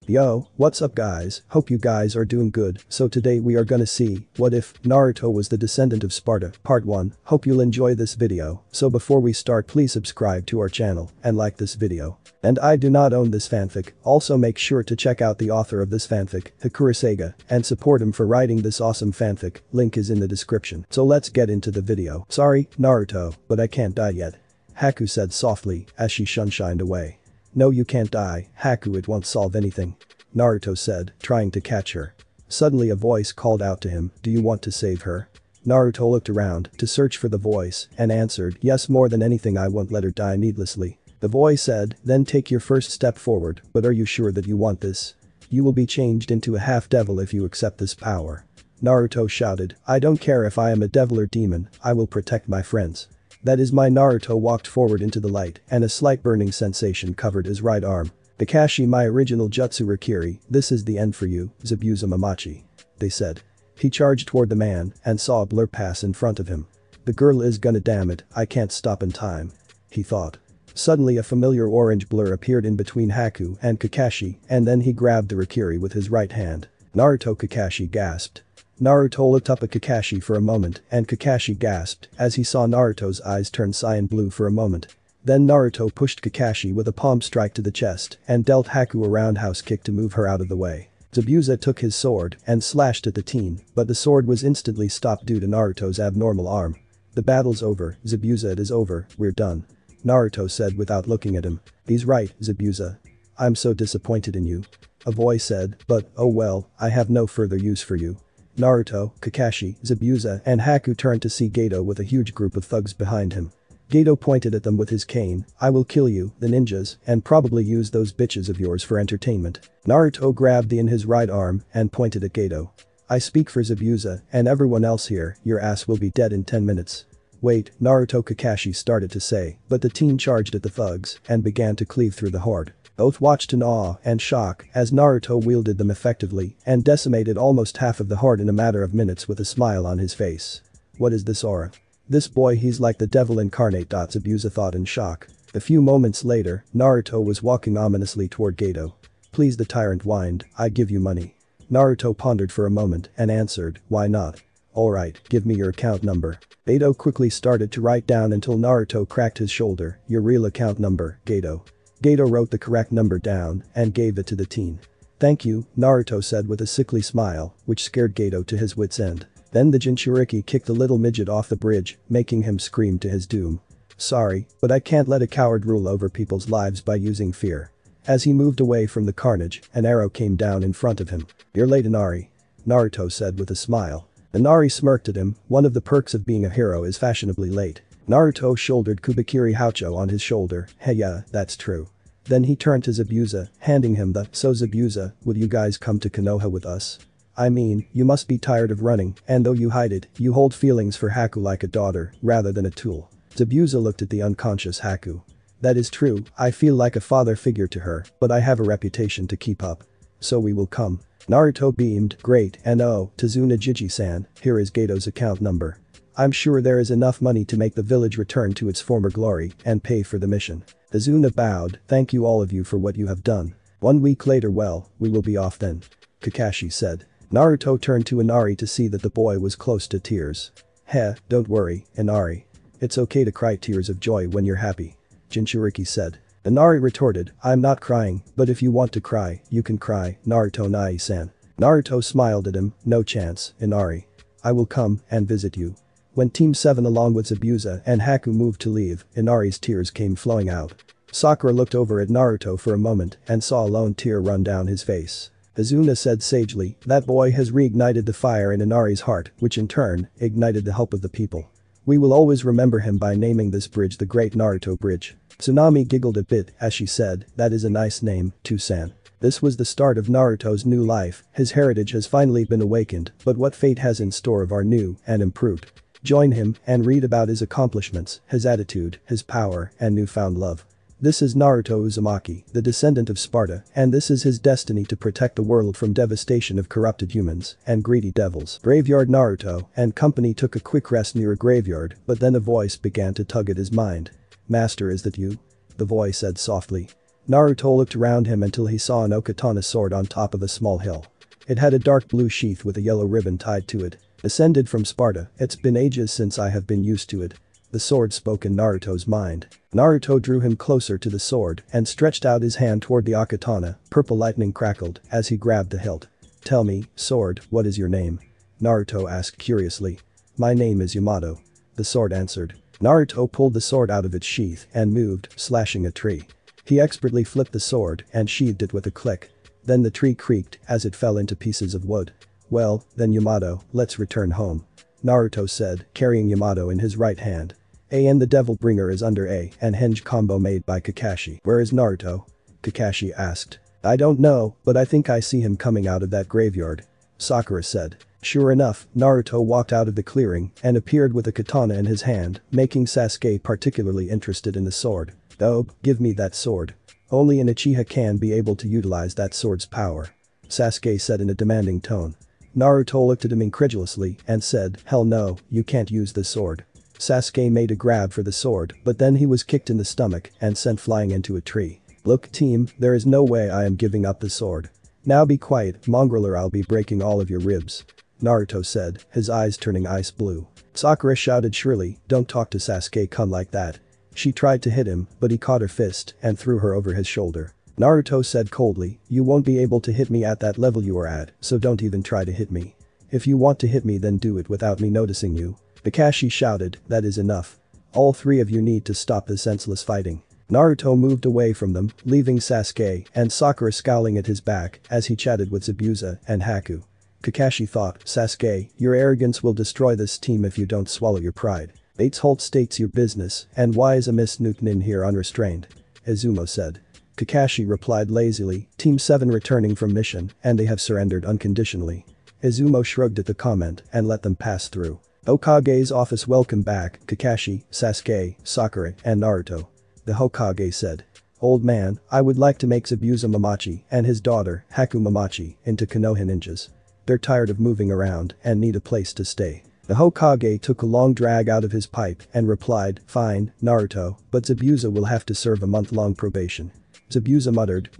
Yo, what's up guys, hope you guys are doing good. So today we are gonna see, what if Naruto was the descendant of Sparda, part 1. Hope you'll enjoy this video. So before we start, please subscribe to our channel and like this video. And I do not own this fanfic, also make sure to check out the author of this fanfic, Hakureisaiga, and support him for writing this awesome fanfic, link is in the description. So let's get into the video. Sorry, Naruto, but I can't die yet. Haku said softly as she shunshined away. No, you can't die, Haku, it won't solve anything. Naruto said, trying to catch her. Suddenly a voice called out to him, do you want to save her? Naruto looked around to search for the voice and answered, yes, more than anything I won't let her die needlessly. The voice said, then take your first step forward, but are you sure that you want this? You will be changed into a half-devil if you accept this power. Naruto shouted, I don't care if I am a devil or demon, I will protect my friends. That is my Naruto walked forward into the light and a slight burning sensation covered his right arm. Kakashi, my original Jutsu Rikiri, this is the end for you, Zabuza Mamachi. They said. He charged toward the man and saw a blur pass in front of him. The girl is gonna, damn it, I can't stop in time. He thought. Suddenly a familiar orange blur appeared in between Haku and Kakashi and then he grabbed the Rikiri with his right hand. Naruto, Kakashi gasped. Naruto looked up at Kakashi for a moment and Kakashi gasped as he saw Naruto's eyes turn cyan blue for a moment. Then Naruto pushed Kakashi with a palm strike to the chest and dealt Haku a roundhouse kick to move her out of the way. Zabuza took his sword and slashed at the teen, but the sword was instantly stopped due to Naruto's abnormal arm. The battle's over, Zabuza, it is over, we're done. Naruto said without looking at him. He's right, Zabuza. I'm so disappointed in you. A voice said, but, oh well, I have no further use for you. Naruto, Kakashi, Zabuza and Haku turned to see Geto with a huge group of thugs behind him. Geto pointed at them with his cane, I will kill you, the ninjas, and probably use those bitches of yours for entertainment. Naruto grabbed the in his right arm and pointed at Geto. I speak for Zabuza and everyone else here, your ass will be dead in 10 minutes. Wait, Naruto, Kakashi started to say, but the teen charged at the thugs and began to cleave through the horde. Both watched in awe and shock as Naruto wielded them effectively and decimated almost half of the horde in a matter of minutes with a smile on his face. What is this aura? This boy, he's like the devil incarnate. Zabuza thought in shock. A few moments later, Naruto was walking ominously toward Geto. Please, the tyrant whined, I give you money. Naruto pondered for a moment and answered, why not? Alright, give me your account number. Geto quickly started to write down until Naruto cracked his shoulder, your real account number, Geto. Geto wrote the correct number down and gave it to the teen. Thank you, Naruto said with a sickly smile, which scared Geto to his wits' end. Then the Jinchuriki kicked the little midget off the bridge, making him scream to his doom. Sorry, but I can't let a coward rule over people's lives by using fear. As he moved away from the carnage, an arrow came down in front of him. You're late, Inari. Naruto said with a smile. Inari smirked at him, one of the perks of being a hero is fashionably late. Naruto shouldered Kubikiri Haucho on his shoulder, hey yeah, that's true. Then he turned to Zabuza, handing him the, so Zabuza, would you guys come to Konoha with us? I mean, you must be tired of running, and though you hide it, you hold feelings for Haku like a daughter, rather than a tool. Zabuza looked at the unconscious Haku. That is true, I feel like a father figure to her, but I have a reputation to keep up. So we will come. Naruto beamed, great, and oh, Tazuna Jiji-san, here is Geto's account number. I'm sure there is enough money to make the village return to its former glory and pay for the mission. Tazuna bowed, thank you all of you for what you have done. 1 week later, well, we will be off then. Kakashi said. Naruto turned to Inari to see that the boy was close to tears. Heh, don't worry, Inari. It's okay to cry tears of joy when you're happy. Jinchuriki said. Inari retorted, I'm not crying, but if you want to cry, you can cry, Naruto Nai-san. Naruto smiled at him, no chance, Inari. I will come and visit you. When Team 7 along with Zabuza and Haku moved to leave, Inari's tears came flowing out. Sakura looked over at Naruto for a moment and saw a lone tear run down his face. Azuna said sagely, that boy has reignited the fire in Inari's heart, which in turn, ignited the hope of the people. We will always remember him by naming this bridge the Great Naruto Bridge. Tsunami giggled a bit as she said, that is a nice name, Tusan. This was the start of Naruto's new life, his heritage has finally been awakened, but what fate has in store of our new and improved. Join him and read about his accomplishments, his attitude, his power, and newfound love. This is Naruto Uzumaki, the descendant of Sparda, and this is his destiny to protect the world from devastation of corrupted humans and greedy devils. Graveyard. Naruto and company took a quick rest near a graveyard, but then a voice began to tug at his mind. Master, is that you? The voice said softly. Naruto looked around him until he saw an Okatana sword on top of a small hill. It had a dark blue sheath with a yellow ribbon tied to it. Descended from Sparda, it's been ages since I have been used to it. The sword spoke in Naruto's mind. Naruto drew him closer to the sword and stretched out his hand toward the Okatana. Purple lightning crackled as he grabbed the hilt. Tell me, sword, what is your name? Naruto asked curiously. My name is Yamato. The sword answered. Naruto pulled the sword out of its sheath and moved, slashing a tree. He expertly flipped the sword and sheathed it with a click. Then the tree creaked as it fell into pieces of wood. Well, then Yamato, let's return home. Naruto said, carrying Yamato in his right hand. And the Devil Bringer is under a and henge combo made by Kakashi. Where is Naruto? Kakashi asked. I don't know, but I think I see him coming out of that graveyard. Sakura said. Sure enough, Naruto walked out of the clearing and appeared with a katana in his hand, making Sasuke particularly interested in the sword. Oh, give me that sword. Only an Uchiha can be able to utilize that sword's power. Sasuke said in a demanding tone. Naruto looked at him incredulously and said, hell no, you can't use the sword. Sasuke made a grab for the sword, but then he was kicked in the stomach and sent flying into a tree. Look team, there is no way I am giving up the sword. Now be quiet, mongrel, or I'll be breaking all of your ribs. Naruto said, his eyes turning ice blue. Sakura shouted shrilly, don't talk to Sasuke-kun like that. She tried to hit him, but he caught her fist and threw her over his shoulder. Naruto said coldly, you won't be able to hit me at that level you are at, so don't even try to hit me. If you want to hit me then do it without me noticing you. Kakashi shouted, that is enough. All three of you need to stop this senseless fighting. Naruto moved away from them, leaving Sasuke and Sakura scowling at his back as he chatted with Zabuza and Haku. Kakashi thought, Sasuke, your arrogance will destroy this team if you don't swallow your pride. Bates Holt states your business, and why is a Miss Newton in here unrestrained? Izumo said. Kakashi replied lazily, Team 7 returning from mission, and they have surrendered unconditionally. Izumo shrugged at the comment and let them pass through. Hokage's office welcome back, Kakashi, Sasuke, Sakura, and Naruto. The Hokage said. Old man, I would like to make Zabuza Mamachi and his daughter, Haku Mamachi, into Konoha ninjas. They're tired of moving around and need a place to stay. The Hokage took a long drag out of his pipe and replied, fine, Naruto, but Zabuza will have to serve a month-long probation. Zabuza muttered,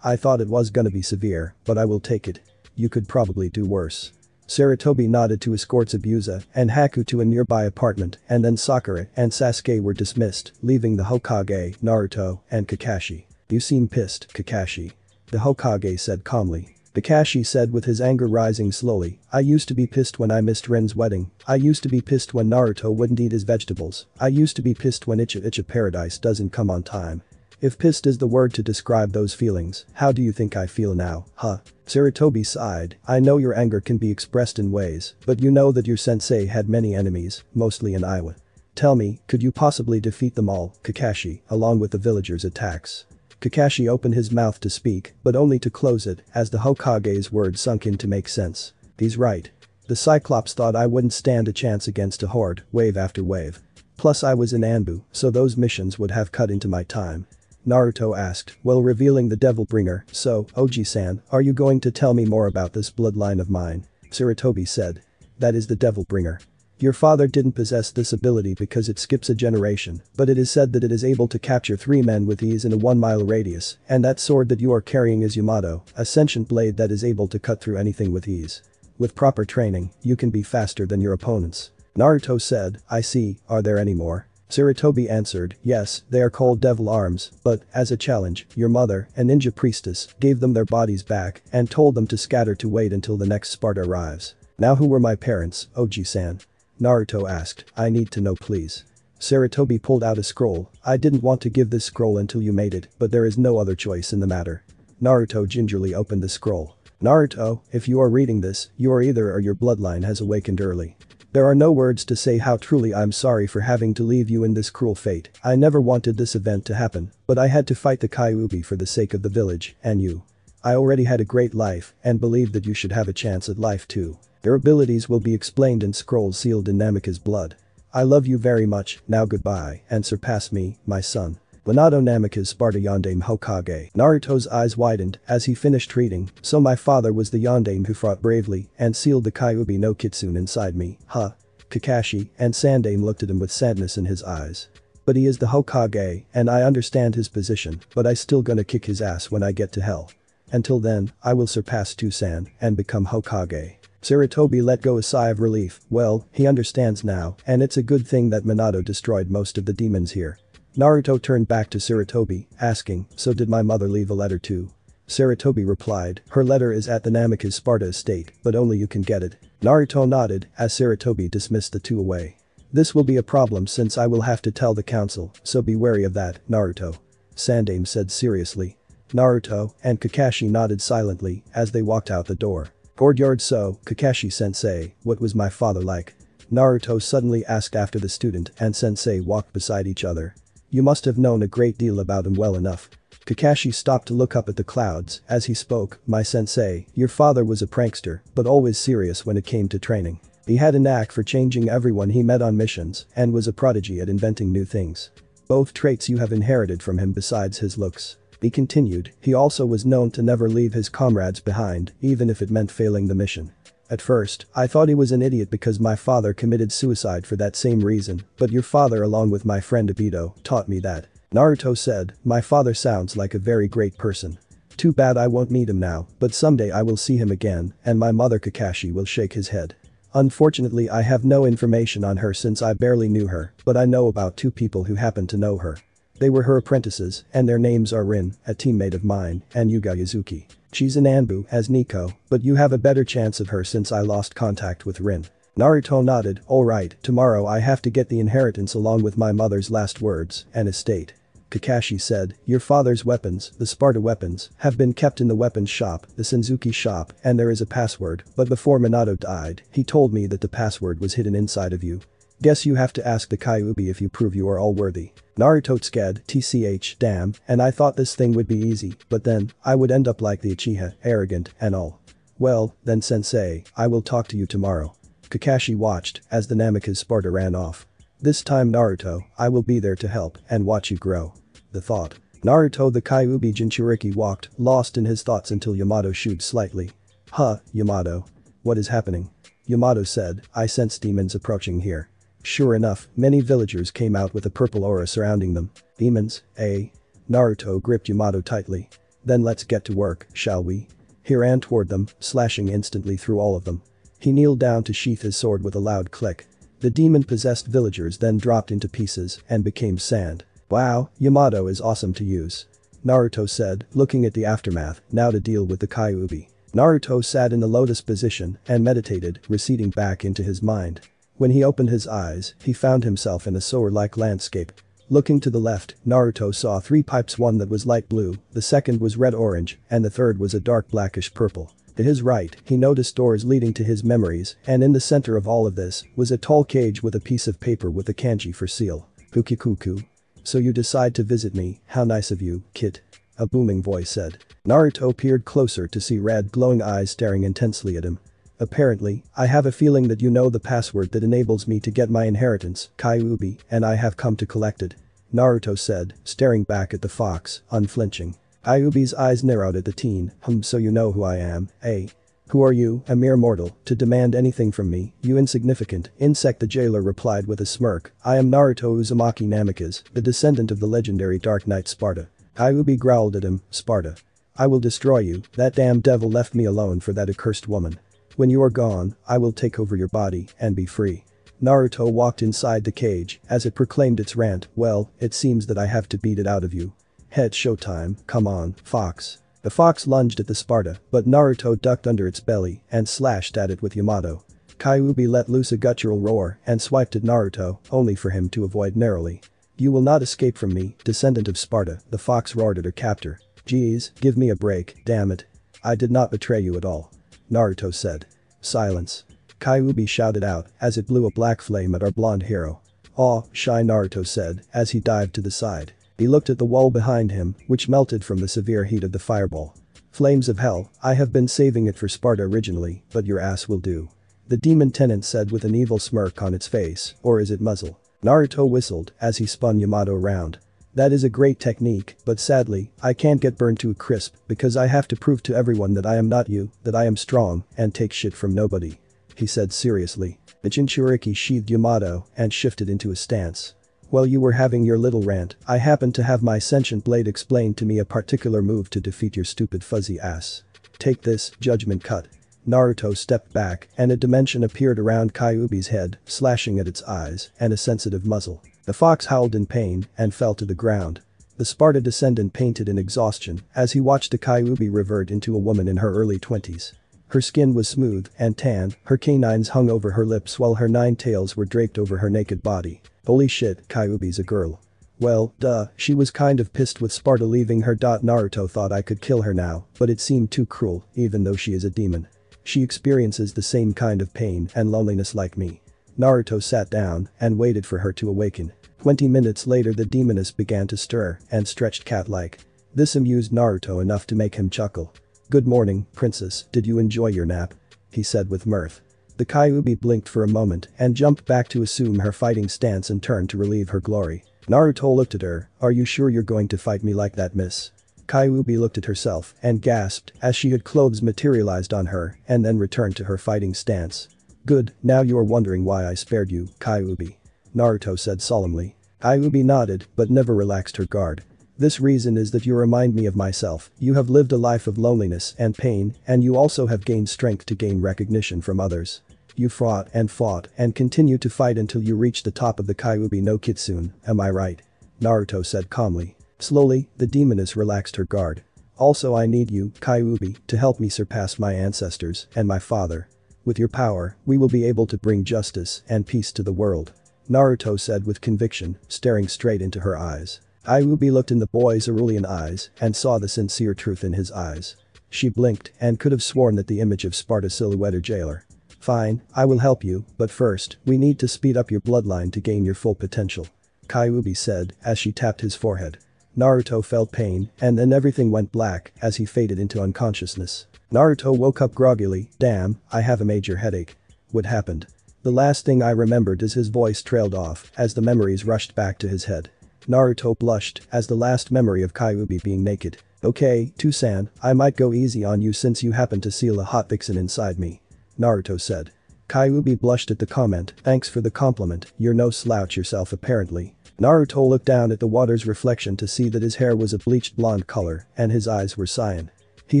I thought it was gonna be severe, but I will take it. You could probably do worse. Sarutobi nodded to escort Zabuza and Haku to a nearby apartment, and then Sakura and Sasuke were dismissed, leaving the Hokage, Naruto, and Kakashi. You seem pissed, Kakashi. The Hokage said calmly. Kakashi said with his anger rising slowly, I used to be pissed when I missed Ren's wedding. I used to be pissed when Naruto wouldn't eat his vegetables. I used to be pissed when Icha Paradise doesn't come on time. If pissed is the word to describe those feelings, how do you think I feel now, huh? Sarutobi sighed, I know your anger can be expressed in ways, but you know that your sensei had many enemies, mostly in Iowa. Tell me, could you possibly defeat them all, Kakashi, along with the villagers' attacks? Kakashi opened his mouth to speak, but only to close it as the Hokage's words sunk in to make sense. He's right. The Cyclops thought I wouldn't stand a chance against a horde, wave after wave. Plus I was in Anbu, so those missions would have cut into my time. Naruto asked, while revealing the Devil Bringer, so, Oji-san, are you going to tell me more about this bloodline of mine? Sarutobi said. That is the Devil Bringer. Your father didn't possess this ability because it skips a generation, but it is said that it is able to capture 3 men with ease in a 1-mile radius, and that sword that you are carrying is Yamato, a sentient blade that is able to cut through anything with ease. With proper training, you can be faster than your opponents. Naruto said, I see, are there any more? Sarutobi answered, yes, they are called devil arms, but, as a challenge, your mother, a ninja priestess, gave them their bodies back and told them to scatter to wait until the next Sparda arrives. Now who were my parents, Oji-san? Naruto asked, I need to know please. Sarutobi pulled out a scroll, I didn't want to give this scroll until you made it, but there is no other choice in the matter. Naruto gingerly opened the scroll. Naruto, if you are reading this, you are either or your bloodline has awakened early. There are no words to say how truly I'm sorry for having to leave you in this cruel fate. I never wanted this event to happen, but I had to fight the Kyuubi for the sake of the village, and you. I already had a great life, and believe that you should have a chance at life too. Your abilities will be explained in scrolls sealed in Namika's blood. I love you very much, now goodbye, and surpass me, my son. Minato Namika's Sparda Yondaime Hokage. Naruto's eyes widened as he finished reading, so my father was the Yondaime who fought bravely and sealed the Kyuubi no Kitsune inside me, huh? Kakashi and Sandaime looked at him with sadness in his eyes. But he is the Hokage, and I understand his position, but I still gonna kick his ass when I get to hell. Until then, I will surpass Tusan and become Hokage. Sarutobi let go a sigh of relief. Well, he understands now, and it's a good thing that Minato destroyed most of the demons here. Naruto turned back to Sarutobi, asking, so did my mother leave a letter too? Sarutobi replied, her letter is at the Namikaze Sparda estate, but only you can get it. Naruto nodded, as Sarutobi dismissed the two away. This will be a problem since I will have to tell the council, so be wary of that, Naruto. Sandaime said seriously. Naruto and Kakashi nodded silently as they walked out the door. Courtyard. So, Kakashi-sensei, what was my father like? Naruto suddenly asked after the student and sensei walked beside each other. You must have known a great deal about him well enough. Kakashi stopped to look up at the clouds as he spoke, my sensei, your father was a prankster, but always serious when it came to training. He had a knack for changing everyone he met on missions and was a prodigy at inventing new things. Both traits you have inherited from him besides his looks. He continued, he also was known to never leave his comrades behind, even if it meant failing the mission. At first, I thought he was an idiot because my father committed suicide for that same reason, but your father along with my friend Obito taught me that. Naruto said, my father sounds like a very great person. Too bad I won't meet him now, but someday I will see him again, and my mother Kakashi will shake his head. Unfortunately I have no information on her since I barely knew her, but I know about two people who happen to know her. They were her apprentices, and their names are Rin, a teammate of mine, and Yuga Yazuki. She's an Anbu as Nico, but you have a better chance of her since I lost contact with Rin. Naruto nodded, alright, tomorrow I have to get the inheritance along with my mother's last words and estate. Kakashi said, your father's weapons, the Sparda weapons, have been kept in the weapons shop, the Senzuki shop, and there is a password, but before Minato died, he told me that the password was hidden inside of you. Guess you have to ask the Kyuubi if you prove you are all worthy. Naruto sked, tch, damn, and I thought this thing would be easy, but then, I would end up like the Uchiha, arrogant and all. Well, then sensei, I will talk to you tomorrow. Kakashi watched as the Namikaze Sparda ran off. This time Naruto, I will be there to help and watch you grow. The thought. Naruto the Kyuubi Jinchuriki walked, lost in his thoughts until Yamato shooed slightly. Huh, Yamato. What is happening? Yamato said, I sense demons approaching here. Sure enough, many villagers came out with a purple aura surrounding them. Demons, eh? Naruto gripped Yamato tightly. Then let's get to work, shall we? He ran toward them, slashing instantly through all of them. He kneeled down to sheath his sword with a loud click. The demon-possessed villagers then dropped into pieces and became sand. Wow, Yamato is awesome to use. Naruto said, looking at the aftermath, now to deal with the Kyuubi. Naruto sat in the lotus position and meditated, receding back into his mind. When he opened his eyes, he found himself in a sewer-like landscape. Looking to the left, Naruto saw three pipes, one that was light blue, the second was red-orange, and the third was a dark blackish purple. To his right, he noticed doors leading to his memories, and in the center of all of this was a tall cage with a piece of paper with a kanji for seal. Fukikuku. So you decide to visit me, how nice of you, kid. A booming voice said. Naruto peered closer to see red glowing eyes staring intensely at him. Apparently, I have a feeling that you know the password that enables me to get my inheritance, Kyuubi, and I have come to collect it. Naruto said, staring back at the fox, unflinching. Kyuubi's eyes narrowed at the teen, so you know who I am, eh? Who are you, a mere mortal, to demand anything from me, you insignificant insect? The jailer replied with a smirk, I am Naruto Uzumaki Namikaze, the descendant of the legendary Dark Knight Sparda. Kyuubi growled at him, Sparda. I will destroy you, that damn devil left me alone for that accursed woman. When you are gone, I will take over your body and be free. Naruto walked inside the cage as it proclaimed its rant, well, it seems that I have to beat it out of you. Head showtime, come on, fox. The fox lunged at the Sparda, but Naruto ducked under its belly and slashed at it with Yamato. Kyuubi let loose a guttural roar and swiped at Naruto, only for him to avoid narrowly. You will not escape from me, descendant of Sparda, the fox roared at her captor. Geez, give me a break, damn it. I did not betray you at all. Naruto said. Silence. Kyuubi shouted out as it blew a black flame at our blonde hero. Aw, shy, Naruto said as he dived to the side. He looked at the wall behind him, which melted from the severe heat of the fireball. Flames of hell, I have been saving it for Sparda originally, but your ass will do. The demon tenant said with an evil smirk on its face, or is it muzzle? Naruto whistled as he spun Yamato around. That is a great technique, but sadly, I can't get burned to a crisp because I have to prove to everyone that I am not you, that I am strong and take shit from nobody. He said seriously. The Jinchuriki sheathed Yamato and shifted into a stance. While you were having your little rant, I happened to have my sentient blade explain to me a particular move to defeat your stupid fuzzy ass. Take this, judgment cut. Naruto stepped back and a dimension appeared around Kyuubi's head, slashing at its eyes and a sensitive muzzle. The fox howled in pain and fell to the ground. The Sparda descendant painted in exhaustion as he watched the Kyuubi revert into a woman in her early 20s. Her skin was smooth and tan, her canines hung over her lips while her 9 tails were draped over her naked body. Holy shit, Kyuubi's a girl. Well, duh, she was kind of pissed with Sparda leaving her. Naruto thought I could kill her now, but it seemed too cruel, even though she is a demon. She experiences the same kind of pain and loneliness like me. Naruto sat down and waited for her to awaken. 20 minutes later the demoness began to stir and stretched cat-like. This amused Naruto enough to make him chuckle. Good morning, princess, did you enjoy your nap? He said with mirth. The Kyuubi blinked for a moment and jumped back to assume her fighting stance and turned to relieve her glory. Naruto looked at her, are you sure you're going to fight me like that, miss? Kyuubi looked at herself and gasped as she had clothes materialized on her and then returned to her fighting stance. Good, now you are wondering why I spared you, Kyuubi. Naruto said solemnly. Kyuubi nodded but never relaxed her guard. This reason is that you remind me of myself, you have lived a life of loneliness and pain and you also have gained strength to gain recognition from others. You fought and continue to fight until you reach the top of the Kyuubi no Kitsune, am I right? Naruto said calmly. Slowly, the demoness relaxed her guard. Also I need you, Kyuubi, to help me surpass my ancestors and my father. With your power, we will be able to bring justice and peace to the world. Naruto said with conviction, staring straight into her eyes. Kyuubi looked in the boy's cerulean eyes and saw the sincere truth in his eyes. She blinked and could have sworn that the image of Sparda silhouetted jailer. Fine, I will help you, but first, we need to speed up your bloodline to gain your full potential. Kyuubi said as she tapped his forehead. Naruto felt pain and then everything went black as he faded into unconsciousness. Naruto woke up groggily, damn, I have a major headache. What happened? The last thing I remembered is his voice trailed off as the memories rushed back to his head. Naruto blushed as the last memory of Kyuubi being naked. Okay, Tusan, I might go easy on you since you happen to seal a hot vixen inside me. Naruto said. Kyuubi blushed at the comment, thanks for the compliment, you're no slouch yourself apparently. Naruto looked down at the water's reflection to see that his hair was a bleached blonde color and his eyes were cyan. He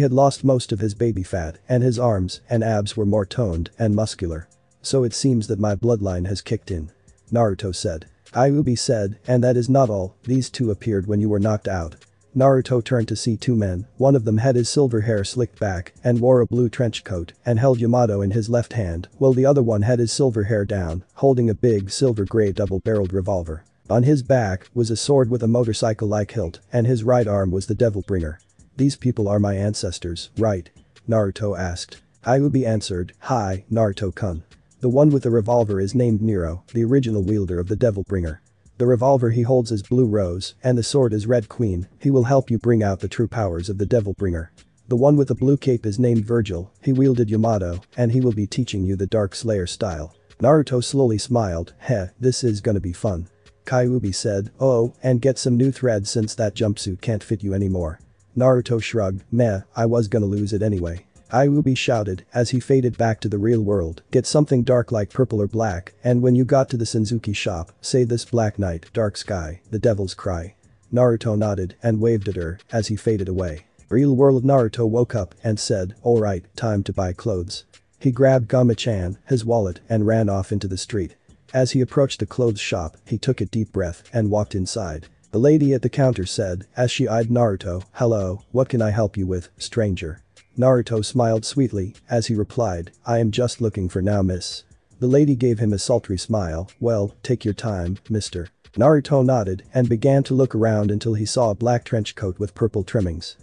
had lost most of his baby fat and his arms and abs were more toned and muscular. So it seems that my bloodline has kicked in. Naruto said. Kyuubi said, and that is not all, these two appeared when you were knocked out. Naruto turned to see 2 men, one of them had his silver hair slicked back and wore a blue trench coat and held Yamato in his left hand while the other one had his silver hair down, holding a big silver grey double-barreled revolver. On his back was a sword with a motorcycle-like hilt and his right arm was the Devil Bringer. These people are my ancestors, right? Naruto asked. Kyuubi answered, hi, Naruto-kun. The one with the revolver is named Nero, the original wielder of the Devil Bringer. The revolver he holds is Blue Rose and the sword is Red Queen, he will help you bring out the true powers of the Devil Bringer. The one with the blue cape is named Virgil, he wielded Yamato and he will be teaching you the Dark Slayer style. Naruto slowly smiled, heh, this is gonna be fun. Kyuubi said, oh, and get some new thread since that jumpsuit can't fit you anymore. Naruto shrugged, meh, I was gonna lose it anyway. Kyuubi shouted as he faded back to the real world, get something dark like purple or black and when you got to the Senzuki shop, say this black night, dark sky, the devil's cry. Naruto nodded and waved at her as he faded away. Real world Naruto woke up and said, alright, time to buy clothes. He grabbed Gama-chan, his wallet and ran off into the street. As he approached the clothes shop, he took a deep breath and walked inside. The lady at the counter said as she eyed Naruto, hello, what can I help you with, stranger? Naruto smiled sweetly as he replied, I am just looking for now miss. The lady gave him a sultry smile, well, take your time, mister. Naruto nodded and began to look around until he saw a black trench coat with purple trimmings.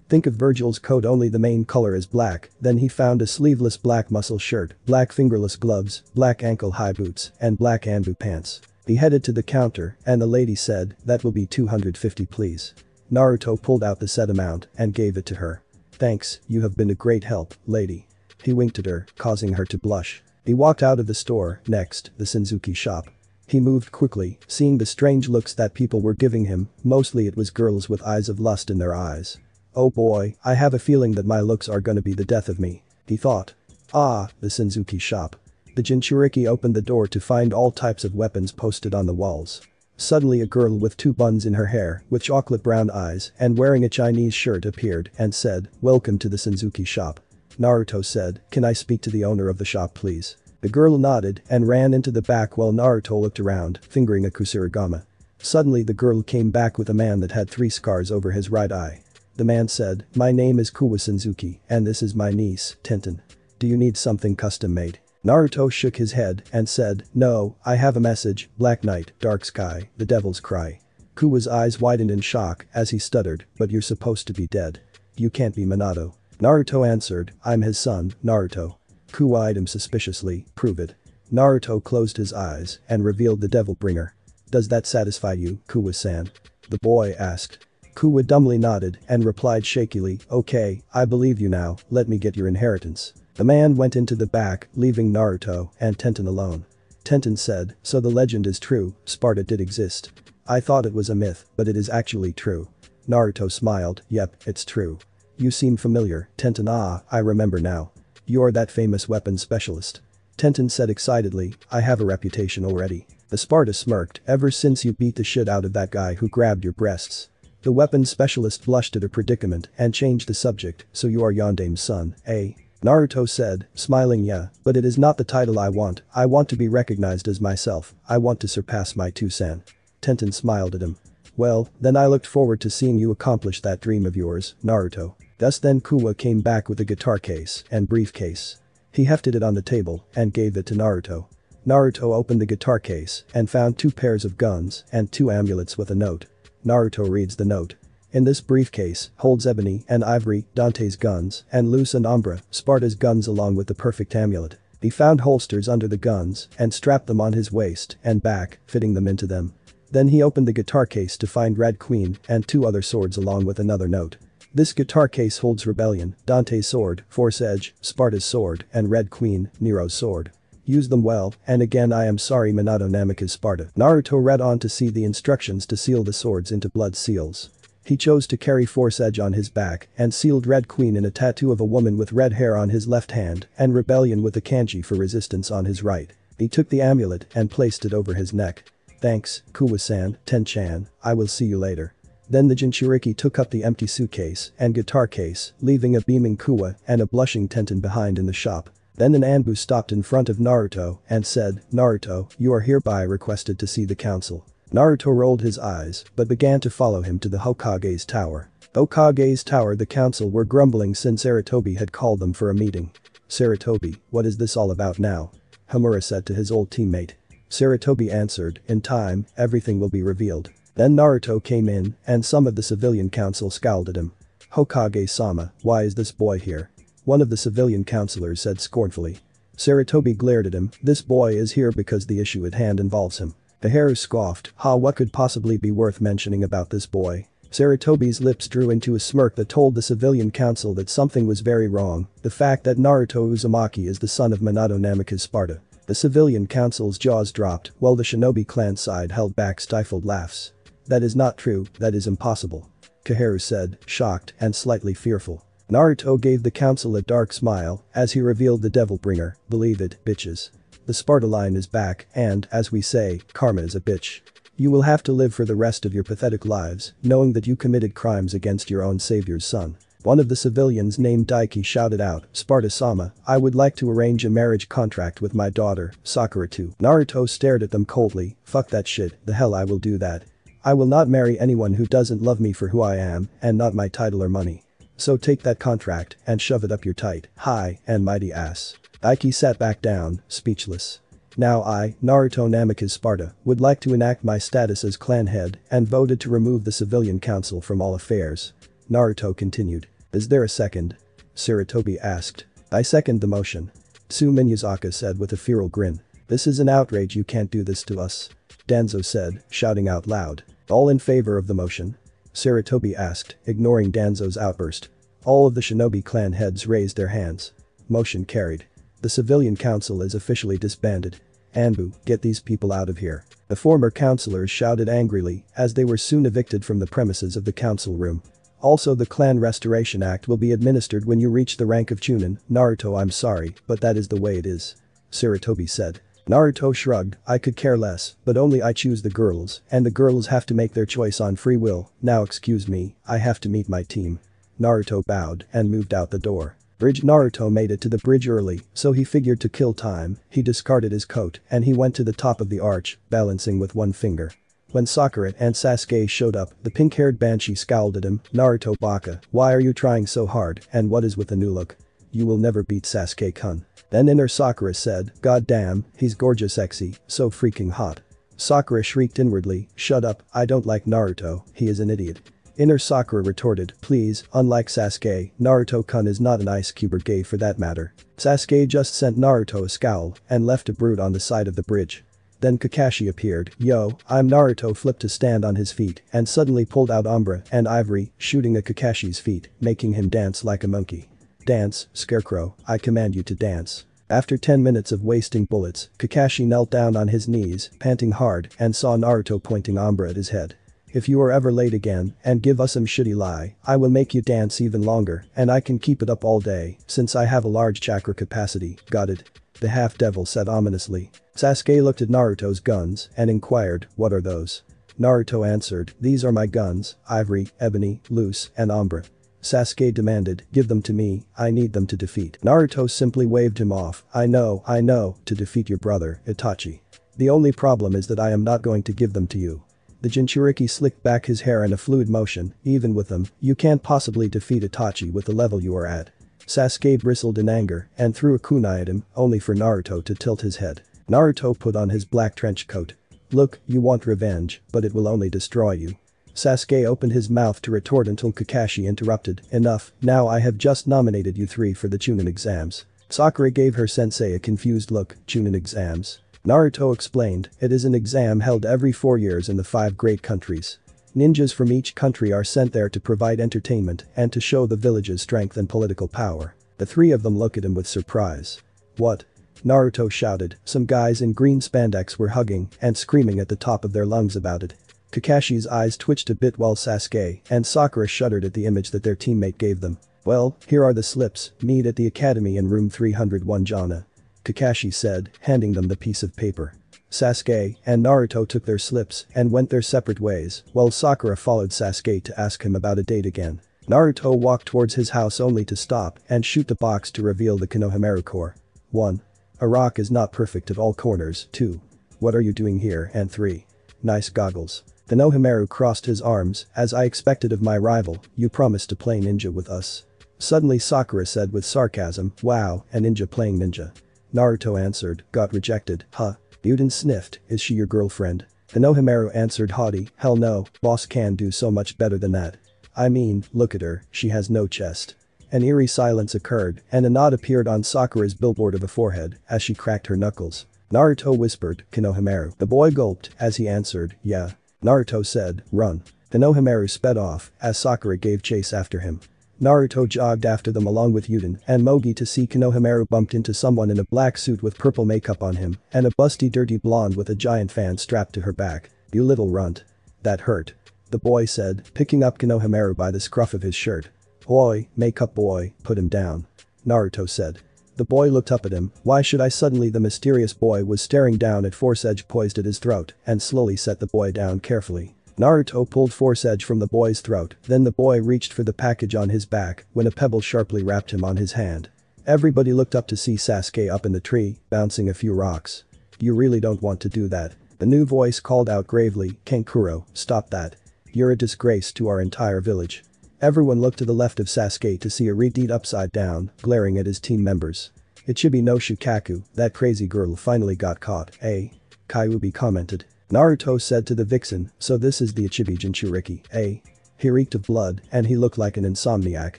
Think of Virgil's coat, only the main color is black, then he found a sleeveless black muscle shirt, black fingerless gloves, black ankle-high boots, and black anbu pants. He headed to the counter and the lady said, that will be 250 please. Naruto pulled out the said amount and gave it to her. Thanks, you have been a great help, lady. He winked at her, causing her to blush. He walked out of the store, next, the Senzuki shop. He moved quickly, seeing the strange looks that people were giving him, mostly it was girls with eyes of lust in their eyes. Oh boy, I have a feeling that my looks are gonna be the death of me, he thought. Ah, the Senzuki shop. The Jinchuriki opened the door to find all types of weapons posted on the walls. Suddenly a girl with 2 buns in her hair, with chocolate brown eyes, and wearing a Chinese shirt appeared and said, "Welcome to the Senzuki shop." Naruto said, "Can I speak to the owner of the shop please?" The girl nodded and ran into the back while Naruto looked around, fingering a kusarigama. Suddenly the girl came back with a man that had 3 scars over his right eye. The man said, "My name is Kuwa Senzuki, and this is my niece, Tenten. Do you need something custom made?" Naruto shook his head and said, "No, I have a message, Black Night, Dark Sky, the Devil's Cry." Kuwa's eyes widened in shock as he stuttered, "But you're supposed to be dead. You can't be Minato." Naruto answered, "I'm his son, Naruto." Kuwa eyed him suspiciously, "Prove it." Naruto closed his eyes and revealed the Devil Bringer. "Does that satisfy you, Kuwa-san?" the boy asked. Kuwa dumbly nodded and replied shakily, "Okay, I believe you now, let me get your inheritance." The man went into the back, leaving Naruto and Tenten alone. Tenten said, "So the legend is true, Sparda did exist. I thought it was a myth, but it is actually true." Naruto smiled, "Yep, it's true. You seem familiar, Tenten. Ah, I remember now. You're that famous weapon specialist." Tenten said excitedly, "I have a reputation already." The Sparda smirked, "Ever since you beat the shit out of that guy who grabbed your breasts." The weapons specialist blushed at her predicament and changed the subject, "So you are Yondame's son, eh?" Naruto said, smiling, "Yeah, but it is not the title I want to be recognized as myself, I want to surpass my two-san." Tenten smiled at him. "Well, then I looked forward to seeing you accomplish that dream of yours, Naruto." Thus then Kuwa came back with a guitar case and briefcase. He hefted it on the table and gave it to Naruto. Naruto opened the guitar case and found 2 pairs of guns and 2 amulets with a note. Naruto reads the note. "In this briefcase holds Ebony and Ivory, Dante's guns, and Luz and Umbra, Sparda's guns along with the perfect amulet." He found holsters under the guns and strapped them on his waist and back, fitting them into them. Then he opened the guitar case to find Red Queen and 2 other swords along with another note. "This guitar case holds Rebellion, Dante's sword, Force Edge, Sparda's sword, and Red Queen, Nero's sword. Use them well, and again I am sorry Minato Namikaze Sparda." Naruto read on to see the instructions to seal the swords into blood seals. He chose to carry Force Edge on his back and sealed Red Queen in a tattoo of a woman with red hair on his left hand and Rebellion with the kanji for resistance on his right. He took the amulet and placed it over his neck. "Thanks, Kuwa-san, Ten-chan, I will see you later." Then the Jinchuriki took up the empty suitcase and guitar case, leaving a beaming Kuwa and a blushing Tenten behind in the shop. Then an Anbu stopped in front of Naruto and said, "Naruto, you are hereby requested to see the council." Naruto rolled his eyes but began to follow him to the Hokage's tower. Hokage's tower, the council were grumbling since Sarutobi had called them for a meeting. "Sarutobi, what is this all about now?" Hamura said to his old teammate. Sarutobi answered, "In time, everything will be revealed." Then Naruto came in and some of the civilian council scowled at him. "Hokage-sama, why is this boy here?" one of the civilian councilors said scornfully. Sarutobi glared at him, "This boy is here because the issue at hand involves him." Kaheru scoffed, "Ha, what could possibly be worth mentioning about this boy?" Sarutobi's lips drew into a smirk that told the civilian council that something was very wrong, the fact that Naruto Uzumaki is the son of Minato Namikaze Sparda. The civilian council's jaws dropped while the shinobi clan side held back stifled laughs. "That is not true, that is impossible," Kaheru said, shocked and slightly fearful. Naruto gave the council a dark smile as he revealed the Devil Bringer, "Believe it, bitches. The Sparda line is back and, as we say, karma is a bitch. You will have to live for the rest of your pathetic lives, knowing that you committed crimes against your own savior's son." One of the civilians named Daiki shouted out, "Sparda-sama, I would like to arrange a marriage contract with my daughter, Sakura too." Naruto stared at them coldly, "Fuck that shit, the hell I will do that. I will not marry anyone who doesn't love me for who I am and not my title or money. So take that contract and shove it up your tight, high, and mighty ass." Daiki sat back down, speechless. "Now I, Naruto Namikaze Sparda, would like to enact my status as clan head and voted to remove the civilian council from all affairs." Naruto continued. "Is there a second?" Sarutobi asked. "I second the motion," Tsu Miyazaki said with a feral grin. "This is an outrage, you can't do this to us," Danzo said, shouting out loud. "All in favor of the motion?" Sarutobi asked, ignoring Danzo's outburst. All of the shinobi clan heads raised their hands. Motion carried. The civilian council is officially disbanded. "Anbu, get these people out of here." The former councilors shouted angrily as they were soon evicted from the premises of the council room. "Also, the Clan Restoration Act will be administered when you reach the rank of Chunin, Naruto. I'm sorry, but that is the way it is." Sarutobi said. Naruto shrugged, I could care less, but only I choose the girls, and the girls have to make their choice on free will. Now excuse me, I have to meet my team. Naruto bowed and moved out the door. Naruto made it to the bridge early, so he figured to kill time, he discarded his coat and he went to the top of the arch, balancing with one finger. When Sakura and Sasuke showed up, the pink-haired banshee scowled at him, Naruto baka, why are you trying so hard and what is with the new look? You will never beat Sasuke-kun. Then inner Sakura said, God damn, he's gorgeous sexy, so freaking hot. Sakura shrieked inwardly, shut up, I don't like Naruto, he is an idiot. Inner Sakura retorted, please, unlike Sasuke, Naruto-kun is not an ice cube or gay for that matter. Sasuke just sent Naruto a scowl and left to brood on the side of the bridge. Then Kakashi appeared, yo, I'm Naruto flipped to stand on his feet and suddenly pulled out Umbra and Ivory, shooting at Kakashi's feet, making him dance like a monkey. Dance, Scarecrow, I command you to dance. After 10 minutes of wasting bullets, Kakashi knelt down on his knees, panting hard, and saw Naruto pointing Umbra at his head. If you are ever late again and give us some shitty lie, I will make you dance even longer and I can keep it up all day since I have a large chakra capacity, got it? The half-devil said ominously. Sasuke looked at Naruto's guns and inquired, what are those? Naruto answered, these are my guns, Ivory, Ebony, Loose, and Umbra. Sasuke demanded, give them to me, I need them to defeat. Naruto simply waved him off, I know, to defeat your brother, Itachi. The only problem is that I am not going to give them to you. The Jinchuriki slicked back his hair in a fluid motion, even with them, you can't possibly defeat Itachi with the level you are at. Sasuke bristled in anger and threw a kunai at him, only for Naruto to tilt his head. Naruto put on his black trench coat. Look, you want revenge, but it will only destroy you. Sasuke opened his mouth to retort until Kakashi interrupted, enough, now I have just nominated you three for the Chunin exams. Sakura gave her sensei a confused look, Chunin exams. Naruto explained, it is an exam held every 4 years in the 5 great countries. Ninjas from each country are sent there to provide entertainment and to show the village's strength and political power. The three of them look at him with surprise. What? Naruto shouted, some guys in green spandex were hugging and screaming at the top of their lungs about it. Kakashi's eyes twitched a bit while Sasuke and Sakura shuddered at the image that their teammate gave them. Well, here are the slips, meet at the academy in room 301 jana. Kakashi said, handing them the piece of paper. Sasuke and Naruto took their slips and went their separate ways, while Sakura followed Sasuke to ask him about a date again. Naruto walked towards his house only to stop and shoot the box to reveal the Konohamaru core. 1. A rock is not perfect at all corners. 2. What are you doing here? And 3. Nice goggles. The Konohamaru crossed his arms, as I expected of my rival, you promised to play ninja with us. Suddenly Sakura said with sarcasm, wow, a ninja playing ninja. Naruto answered, got rejected, huh? Yuden sniffed, is she your girlfriend? The Konohamaru answered haughty, hell no, boss can do so much better than that. I mean, look at her, she has no chest. An eerie silence occurred and a knot appeared on Sakura's billboard of a forehead as she cracked her knuckles. Naruto whispered, Konohamaru. The boy gulped as he answered, yeah. Naruto said, run. The Konohamaru sped off as Sakura gave chase after him. Naruto jogged after them along with Yuden and Mogi to see Konohamaru bumped into someone in a black suit with purple makeup on him and a busty dirty blonde with a giant fan strapped to her back. You little runt. That hurt. The boy said, picking up Konohamaru by the scruff of his shirt. Oi, makeup boy, put him down. Naruto said. The boy looked up at him, why should I suddenly? The mysterious boy was staring down at Force Edge poised at his throat and slowly set the boy down carefully. Naruto pulled Force Edge from the boy's throat, then the boy reached for the package on his back when a pebble sharply rapped him on his hand. Everybody looked up to see Sasuke up in the tree, bouncing a few rocks. You really don't want to do that. The new voice called out gravely, Kankuro, stop that. You're a disgrace to our entire village. Everyone looked to the left of Sasuke to see a Redeed upside down, glaring at his team members. Ichibi no Shukaku, that crazy girl finally got caught, eh? Kyuubi commented. Naruto said to the vixen, so this is the Ichibi Jinchuriki, eh? He reeked of blood and he looked like an insomniac.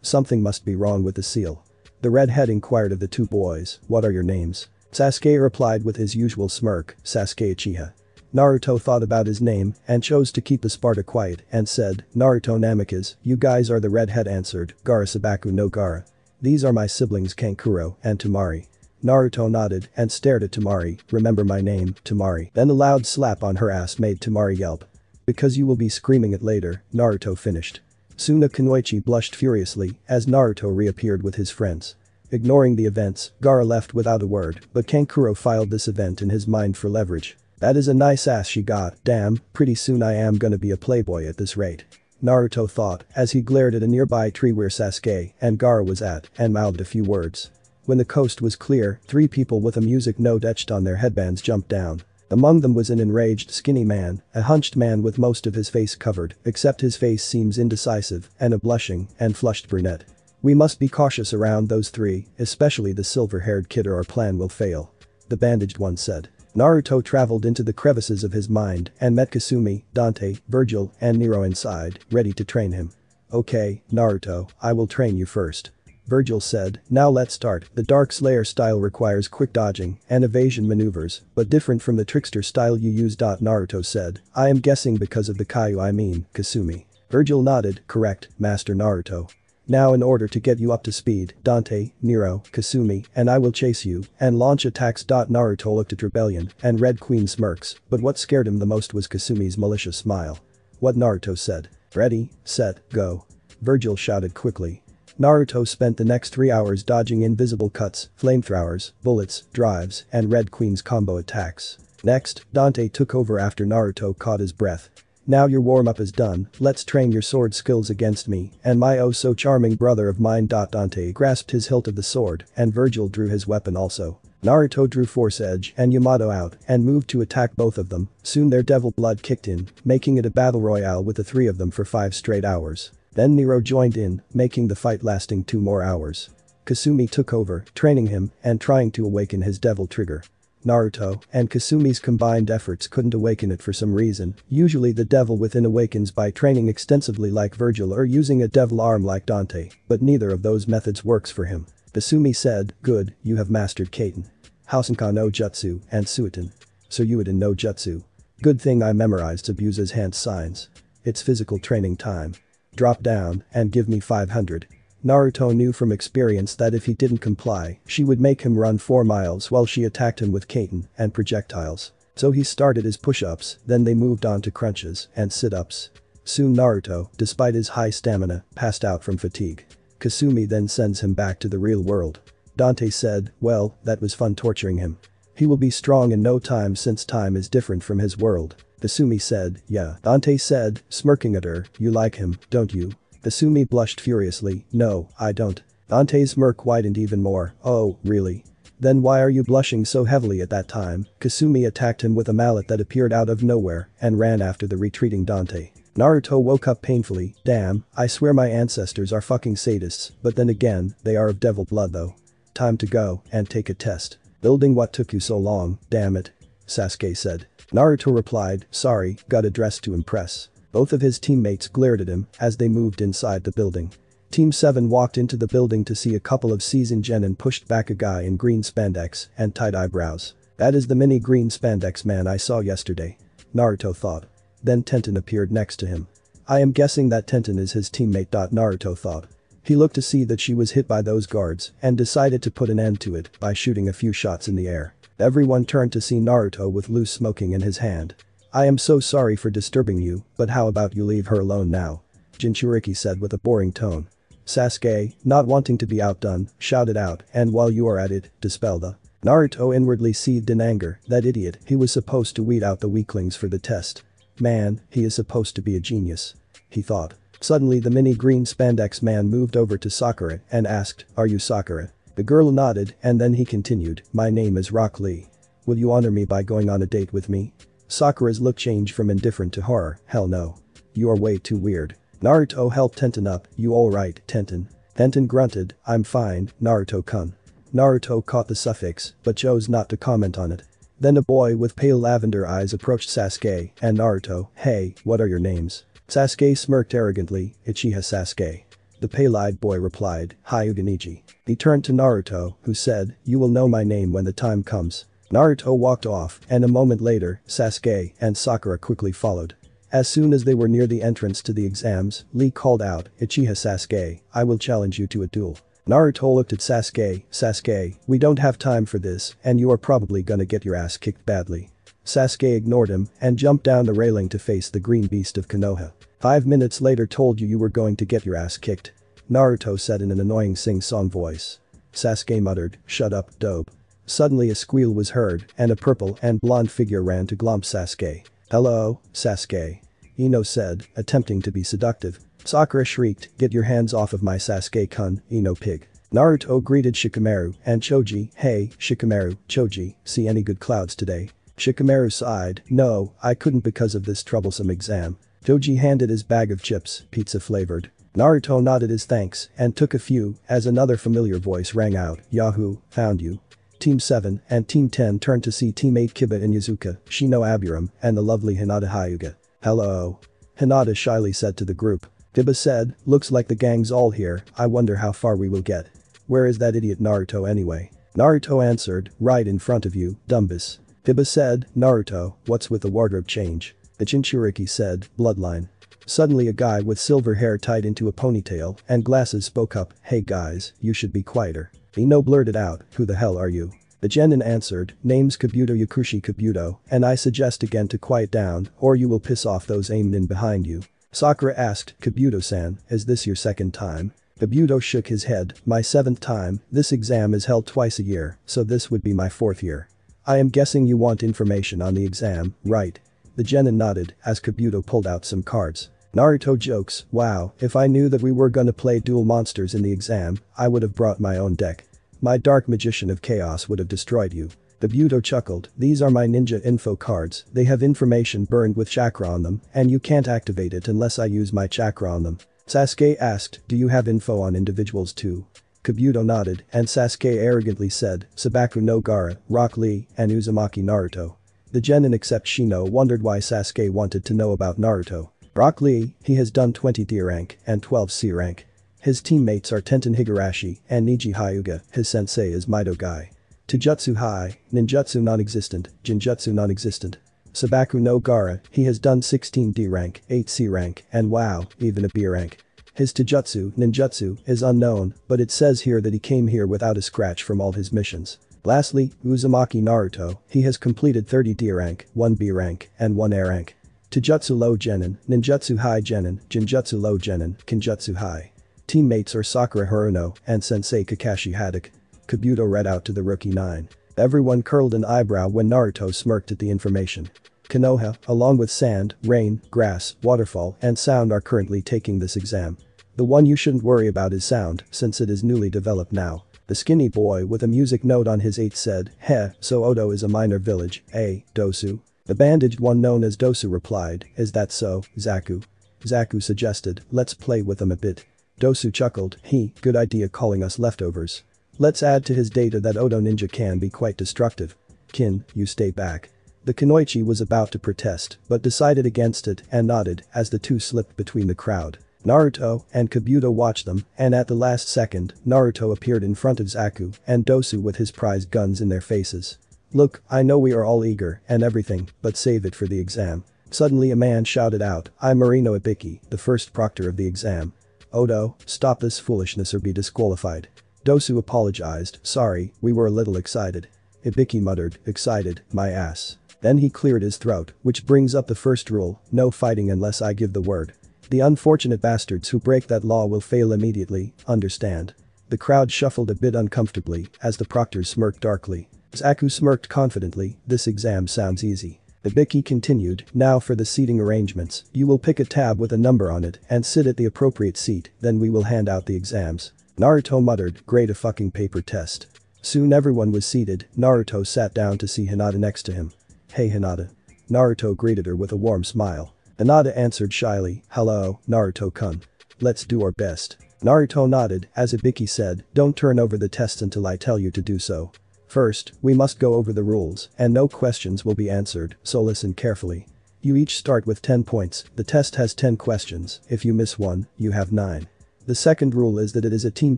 Something must be wrong with the seal. The redhead inquired of the two boys, what are your names? Sasuke replied with his usual smirk, Sasuke Uchiha. Naruto thought about his name and chose to keep the Sparda quiet and said, Naruto Namikaze, you guys are the redhead answered, Gaara Sabaku no Gaara. These are my siblings Kankuro and Temari. Naruto nodded and stared at Temari, remember my name, Temari. Then a loud slap on her ass made Temari yelp. Because you will be screaming it later, Naruto finished. Suna Kunoichi blushed furiously as Naruto reappeared with his friends. Ignoring the events, Gaara left without a word, but Kankuro filed this event in his mind for leverage. That is a nice ass she got, damn, pretty soon I am gonna be a playboy at this rate. Naruto thought as he glared at a nearby tree where Sasuke and Gaara was at and mouthed a few words. When the coast was clear, 3 people with a music note etched on their headbands jumped down. Among them was an enraged skinny man, a hunched man with most of his face covered, except his face seems indecisive, and a blushing and flushed brunette. We must be cautious around those 3, especially the silver-haired kid or our plan will fail. The bandaged one said. Naruto traveled into the crevices of his mind and met Kasumi, Dante, Virgil, and Nero inside, ready to train him. Okay, Naruto, I will train you first. Virgil said, now let's start. The Dark Slayer style requires quick dodging and evasion maneuvers, but different from the trickster style you use. Naruto said, I am guessing because of the Kaiju Kasumi. Virgil nodded, correct, Master Naruto. Now in order to get you up to speed, Dante, Nero, Kasumi, and I will chase you and launch attacks. Naruto looked at Rebellion and Red Queen smirks, but what scared him the most was Kasumi's malicious smile. What Naruto said. Ready, set, go. Virgil shouted quickly. Naruto spent the next 3 hours dodging invisible cuts, flamethrowers, bullets, drives, and Red Queen's combo attacks. Next, Dante took over after Naruto caught his breath. Now your warm-up is done, let's train your sword skills against me and my oh-so-charming brother of mine. Dante grasped his hilt of the sword and Virgil drew his weapon also. Naruto drew Force Edge and Yamato out and moved to attack both of them. Soon their devil blood kicked in, making it a battle royale with the 3 of them for 5 straight hours. Then Nero joined in, making the fight lasting 2 more hours. Kasumi took over, training him and trying to awaken his devil trigger. Naruto and Kasumi's combined efforts couldn't awaken it for some reason. Usually the devil within awakens by training extensively like Virgil or using a devil arm like Dante, but neither of those methods works for him. Kasumi said, good, you have mastered Kaiten, Hausenka no Jutsu, and Suiten. Suryuiden no Jutsu. Good thing I memorized Abuse's hand signs. It's physical training time. Drop down and give me 500. Naruto knew from experience that if he didn't comply, she would make him run 4 miles while she attacked him with Kaiten and projectiles. So he started his push-ups, then they moved on to crunches and sit-ups. Soon Naruto, despite his high stamina, passed out from fatigue. Kasumi then sends him back to the real world. Dante said, well, that was fun torturing him. He will be strong in no time since time is different from his world. Kasumi said, yeah. Dante said, smirking at her, you like him, don't you? Kasumi blushed furiously, no, I don't. Dante's smirk widened even more, oh, really? Then why are you blushing so heavily at that time? Kasumi attacked him with a mallet that appeared out of nowhere and ran after the retreating Dante. Naruto woke up painfully, damn, I swear my ancestors are fucking sadists, but then again, they are of devil blood though. Time to go and take a test. Building what took you so long, damn it. Sasuke said. Naruto replied, sorry, got a dress to impress. Both of his teammates glared at him as they moved inside the building. Team 7 walked into the building to see a couple of seasoned genin pushed back a guy in green spandex and tied eyebrows. That is the mini green spandex man I saw yesterday. Naruto thought. Then Tenten appeared next to him. I am guessing that Tenten is his teammate. Naruto thought. He looked to see that she was hit by those guards and decided to put an end to it by shooting a few shots in the air. Everyone turned to see Naruto with loose smoking in his hand. I am so sorry for disturbing you, but how about you leave her alone now? Jinchuriki said with a boring tone. Sasuke, not wanting to be outdone, shouted out, and while you are at it, dispel the. Naruto inwardly seethed in anger, that idiot, he was supposed to weed out the weaklings for the test. Man, he is supposed to be a genius. He thought. Suddenly the mini green spandex man moved over to Sakura and asked, are you Sakura? The girl nodded and then he continued, my name is Rock Lee. Will you honor me by going on a date with me? Sakura's look changed from indifferent to horror, hell no. You are way too weird. Naruto helped Tenten up, you alright, Tenten? Tenten grunted, I'm fine, Naruto-kun. Naruto caught the suffix, but chose not to comment on it. Then a boy with pale lavender eyes approached Sasuke and Naruto, hey, what are your names? Sasuke smirked arrogantly, Uchiha Sasuke. The pale-eyed boy replied, Hyuga. He turned to Naruto, who said, you will know my name when the time comes. Naruto walked off, and a moment later, Sasuke and Sakura quickly followed. As soon as they were near the entrance to the exams, Lee called out, Uchiha Sasuke, I will challenge you to a duel. Naruto looked at Sasuke, Sasuke, we don't have time for this, and you are probably gonna get your ass kicked badly. Sasuke ignored him and jumped down the railing to face the green beast of Konoha. 5 minutes later told you were going to get your ass kicked. Naruto said in an annoying sing-song voice. Sasuke muttered, shut up, dope. Suddenly a squeal was heard, and a purple and blonde figure ran to glomp Sasuke. Hello, Sasuke. Ino said, attempting to be seductive. Sakura shrieked, get your hands off of my Sasuke-kun, Ino pig. Naruto greeted Shikamaru and Choji, hey, Shikamaru, Choji, see any good clouds today? Shikamaru sighed, no, I couldn't because of this troublesome exam. Choji handed his bag of chips, pizza flavored. Naruto nodded his thanks and took a few as another familiar voice rang out, Yahoo, found you. Team 7 and Team 10 turned to see Team 8 Kiba and Yazuka, Shino Aburam, and the lovely Hinata Hyuga. Hello. Hinata shyly said to the group. Kiba said, looks like the gang's all here, I wonder how far we will get. Where is that idiot Naruto anyway? Naruto answered, right in front of you, Dumbus. Kiba said, Naruto, what's with the wardrobe change? The Jinchuriki said, bloodline. Suddenly a guy with silver hair tied into a ponytail and glasses spoke up, hey guys, you should be quieter. Ino blurted out, who the hell are you? The genin answered, name's Kabuto Yakushi Kabuto, and I suggest again to quiet down or you will piss off those aimed in behind you. Sakura asked, Kabuto-san, is this your second time? Kabuto shook his head, my 7th time, this exam is held twice a year, so this would be my 4th year. I am guessing you want information on the exam, right? The genin nodded as Kabuto pulled out some cards. Naruto jokes, wow, if I knew that we were gonna play dual monsters in the exam, I would have brought my own deck. My dark magician of chaos would have destroyed you. Kabuto chuckled, these are my ninja info cards, they have information burned with chakra on them, and you can't activate it unless I use my chakra on them. Sasuke asked, do you have info on individuals too? Kabuto nodded, and Sasuke arrogantly said, Sabaku no Gaara, Rock Lee, and Uzumaki Naruto. The genin except Shino wondered why Sasuke wanted to know about Naruto. Rock Lee, he has done 20 D rank and 12 C rank. His teammates are Tenten Higurashi and Niji Hyuga, his sensei is Mito Gai. Taijutsu High, Ninjutsu non-existent, Jinjutsu non-existent. Sabaku no Gaara, he has done 16 D rank, 8 C rank, and wow, even a B rank. His Taijutsu, Ninjutsu, is unknown, but it says here that he came here without a scratch from all his missions. Lastly, Uzumaki Naruto, he has completed 30 D rank, 1 B rank, and 1 A rank. Taijutsu low genin, Ninjutsu high genin, Jinjutsu low genin, Kinjutsu high. Teammates are Sakura Haruno and Sensei Kakashi Haddock. Kabuto read out to the rookie 9. Everyone curled an eyebrow when Naruto smirked at the information. Konoha, along with sand, rain, grass, waterfall, and sound are currently taking this exam. The one you shouldn't worry about is sound, since it is newly developed now. The skinny boy with a music note on his 8 said, heh, so Odo is a minor village, eh, Dosu? The bandaged one known as Dosu replied, is that so, Zaku? Zaku suggested, let's play with them a bit. Dosu chuckled, good idea calling us leftovers. Let's add to his data that Odo ninja can be quite destructive. Kin, you stay back. The Kunoichi was about to protest, but decided against it and nodded as the two slipped between the crowd. Naruto and Kabuto watched them, and at the last second, Naruto appeared in front of Zaku and Dosu with his prized guns in their faces. Look, I know we are all eager and everything, but save it for the exam. Suddenly a man shouted out, I'm Marino Ibiki, the first proctor of the exam. Odo, stop this foolishness or be disqualified. Dosu apologized, sorry, we were a little excited. Ibiki muttered, excited, my ass. Then he cleared his throat, which brings up the first rule, no fighting unless I give the word. The unfortunate bastards who break that law will fail immediately, understand. The crowd shuffled a bit uncomfortably as the proctors smirked darkly. Zaku smirked confidently, this exam sounds easy. Ibiki continued, now for the seating arrangements, you will pick a tab with a number on it and sit at the appropriate seat, then we will hand out the exams. Naruto muttered, great a fucking paper test. Soon everyone was seated, Naruto sat down to see Hinata next to him. Hey Hinata. Naruto greeted her with a warm smile. Hinata answered shyly, hello, Naruto-kun. Let's do our best. Naruto nodded as Ibiki said, don't turn over the tests until I tell you to do so. First, we must go over the rules, and no questions will be answered, so listen carefully. You each start with 10 points, the test has 10 questions, if you miss one, you have 9. The second rule is that it is a team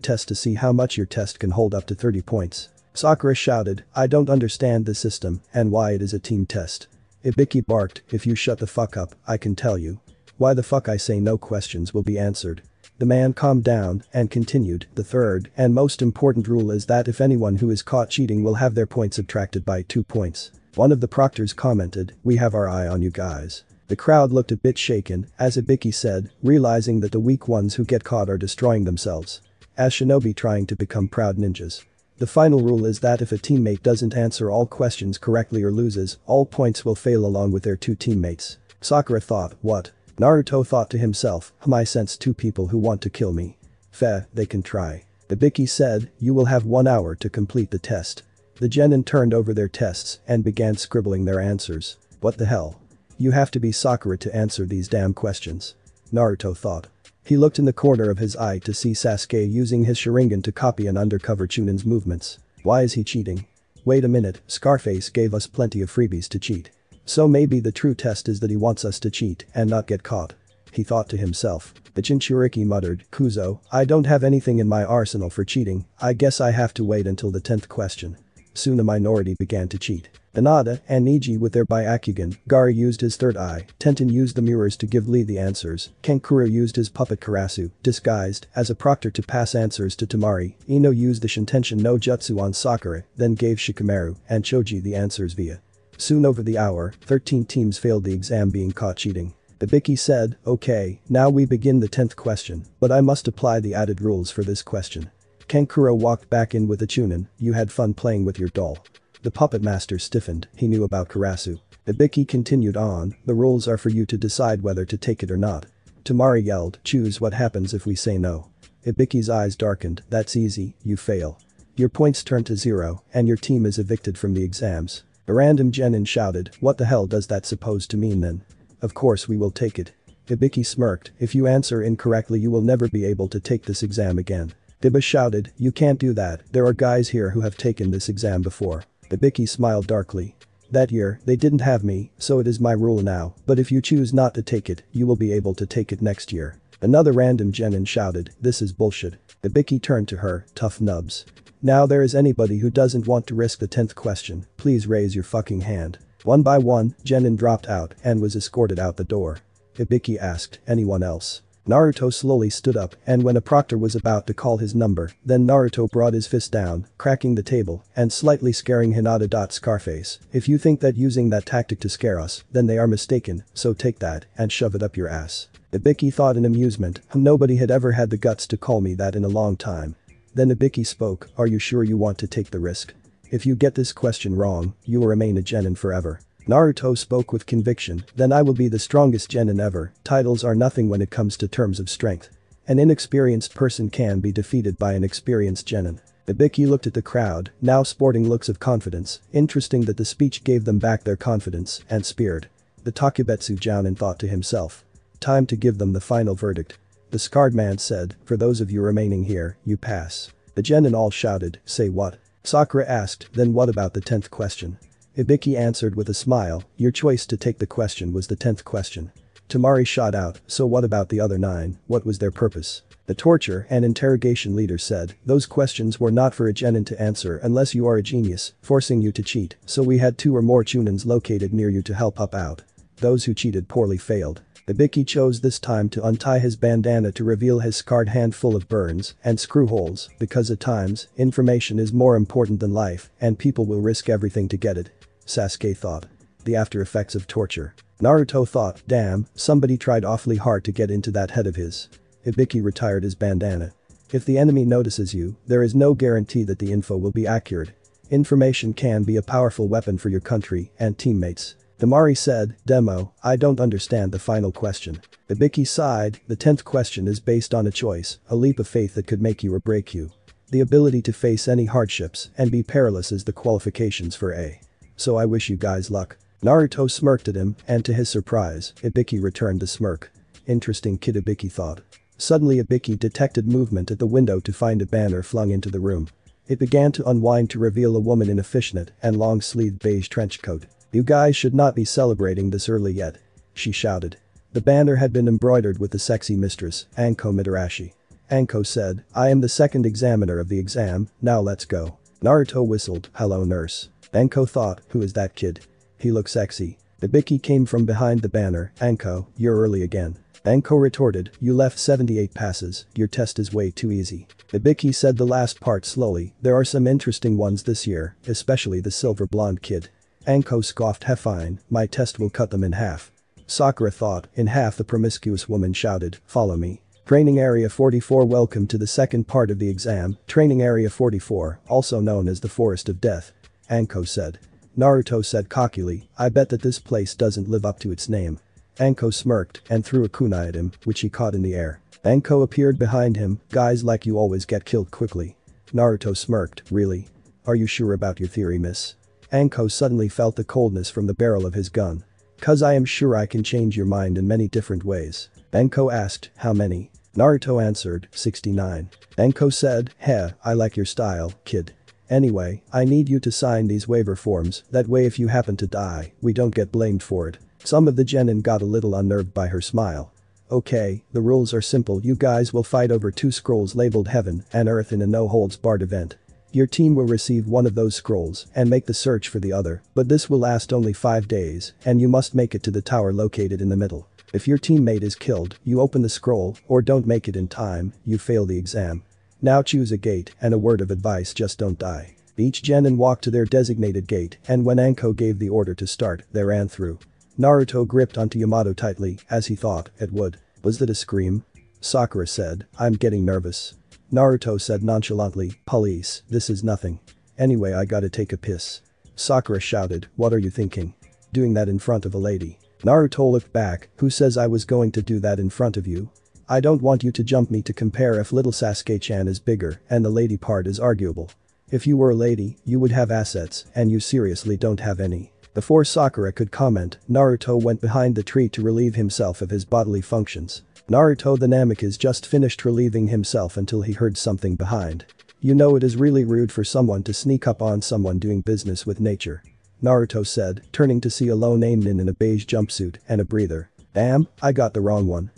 test to see how much your test can hold up to 30 points. Sakura shouted, I don't understand the system and why it is a team test. Ibiki barked, if you shut the fuck up, I can tell you. Why the fuck I say no questions will be answered. The man calmed down and continued, the third and most important rule is that if anyone who is caught cheating will have their points subtracted by 2 points. One of the proctors commented, we have our eye on you guys. The crowd looked a bit shaken as Ibiki said, realizing that the weak ones who get caught are destroying themselves. as shinobi trying to become proud ninjas. The final rule is that if a teammate doesn't answer all questions correctly or loses, all points will fail along with their two teammates. Sakura thought, what? Naruto thought to himself, I sense two people who want to kill me. They can try. Ibiki said, you will have 1 hour to complete the test. The genin turned over their tests and began scribbling their answers. What the hell? You have to be Sakura to answer these damn questions. Naruto thought. He looked in the corner of his eye to see Sasuke using his Sharingan to copy an undercover Chunin's movements. Why is he cheating? Wait a minute, Scarface gave us plenty of freebies to cheat. So maybe the true test is that he wants us to cheat and not get caught. He thought to himself. The Jinchuriki muttered, Kuzo, I don't have anything in my arsenal for cheating, I guess I have to wait until the 10th question. Soon a minority began to cheat. Inada and Niji with their Byakugan, Gari used his third eye, Tenten used the mirrors to give Lee the answers, Kankuro used his puppet Karasu, disguised, as a proctor to pass answers to Temari, Ino used the Shintention no Jutsu on Sakura, then gave Shikamaru and Choji the answers via. Soon over the hour, 13 teams failed the exam being caught cheating. Ibiki said, okay, now we begin the 10th question, but I must apply the added rules for this question. Kankuro walked back in with a Chunin, you had fun playing with your doll. The puppet master stiffened, he knew about Karasu. Ibiki continued on, the rules are for you to decide whether to take it or not. Temari yelled, choose what happens if we say no. Ibiki's eyes darkened, that's easy, you fail. Your points turn to 0, and your team is evicted from the exams. A random genin shouted, what the hell does that supposed to mean then? Of course we will take it. Ibiki smirked, if you answer incorrectly you will never be able to take this exam again. Iba shouted, you can't do that, there are guys here who have taken this exam before. Ibiki smiled darkly. That year, they didn't have me, so it is my rule now, but if you choose not to take it, you will be able to take it next year. Another random genin shouted, this is bullshit. Ibiki turned to her, tough nubs. Now there is anybody who doesn't want to risk the 10th question, please raise your fucking hand. One by one, genin dropped out and was escorted out the door. Ibiki asked, anyone else? Naruto slowly stood up and when a proctor was about to call his number, then Naruto brought his fist down, cracking the table and slightly scaring Hinata. Scarface, if you think that using that tactic to scare us, then they are mistaken, so take that and shove it up your ass. Ibiki thought in amusement, nobody had ever had the guts to call me that in a long time. Then Ibiki spoke, are you sure you want to take the risk? If you get this question wrong, you will remain a genin forever. Naruto spoke with conviction, then I will be the strongest genin ever, titles are nothing when it comes to terms of strength. An inexperienced person can be defeated by an experienced genin. Ibiki looked at the crowd, now sporting looks of confidence, interesting that the speech gave them back their confidence, and speared. The Takubetsu Jounin thought to himself. Time to give them the final verdict. The scarred man said, for those of you remaining here, you pass. The genin all shouted, say what? Sakura asked, then what about the 10th question? Ibiki answered with a smile, your choice to take the question was the 10th question. Temari shot out, so what about the other 9, what was their purpose? The torture and interrogation leader said, those questions were not for a genin to answer unless you are a genius, forcing you to cheat, so we had 2 or more chunins located near you to help up out. Those who cheated poorly failed. Ibiki chose this time to untie his bandana to reveal his scarred hand full of burns and screw holes because at times, information is more important than life and people will risk everything to get it. Sasuke thought. The after effects of torture. Naruto thought, damn, somebody tried awfully hard to get into that head of his. Ibiki retired his bandana. If the enemy notices you, there is no guarantee that the info will be accurate. Information can be a powerful weapon for your country and teammates. Temari said, Demo, I don't understand the final question. Ibiki sighed, the 10th question is based on a choice, a leap of faith that could make you or break you. The ability to face any hardships and be perilous is the qualifications for A. So I wish you guys luck. Naruto smirked at him and to his surprise, Ibiki returned the smirk. Interesting kid, Ibiki thought. Suddenly Ibiki detected movement at the window to find a banner flung into the room. It began to unwind to reveal a woman in a fishnet and long-sleeved beige trench coat. You guys should not be celebrating this early yet. She shouted. The banner had been embroidered with the sexy mistress, Anko Mitarashi. Anko said, I am the second examiner of the exam, now let's go. Naruto whistled, hello nurse. Anko thought, who is that kid? He looks sexy. Ibiki came from behind the banner, Anko, you're early again. Anko retorted, you left 78 passes, your test is way too easy. Ibiki said the last part slowly, there are some interesting ones this year, especially the silver blonde kid. Anko scoffed, fine, my test will cut them in half. Sakura thought, in half. The promiscuous woman shouted, follow me. Training Area 44. Welcome to the second part of the exam, Training Area 44, also known as the Forest of Death. Anko said. Naruto said cockily, I bet that this place doesn't live up to its name. Anko smirked and threw a kunai at him, which he caught in the air. Anko appeared behind him, guys like you always get killed quickly. Naruto smirked, really? Are you sure about your theory, miss? Anko suddenly felt the coldness from the barrel of his gun. Cause I am sure I can change your mind in many different ways. Anko asked, how many? Naruto answered, 69. Anko said, heh, I like your style, kid. Anyway, I need you to sign these waiver forms, that way if you happen to die, we don't get blamed for it. Some of the genin got a little unnerved by her smile. Okay, the rules are simple, you guys will fight over 2 scrolls labeled Heaven and Earth in a no-holds-barred event. Your team will receive one of those scrolls and make the search for the other, but this will last only 5 days, and you must make it to the tower located in the middle. If your teammate is killed, you open the scroll, or don't make it in time, you fail the exam. Now choose a gate, and a word of advice, just don't die. Each genin walked to their designated gate, and when Anko gave the order to start, they ran through. Naruto gripped onto Yamato tightly, as he thought it would. Was that a scream? Sakura said, I'm getting nervous. Naruto said nonchalantly, police, this is nothing. Anyway, I gotta take a piss. Sakura shouted, what are you thinking? Doing that in front of a lady. Naruto looked back, who says I was going to do that in front of you? I don't want you to jump me to compare if little Sasuke-chan is bigger and the lady part is arguable. If you were a lady, you would have assets, and you seriously don't have any. Before Sakura could comment, Naruto went behind the tree to relieve himself of his bodily functions. Naruto the Namikaze just finished relieving himself until he heard something behind. You know it is really rude for someone to sneak up on someone doing business with nature. Naruto said, turning to see a lone nin in a beige jumpsuit and a breather. Damn, I got the wrong one.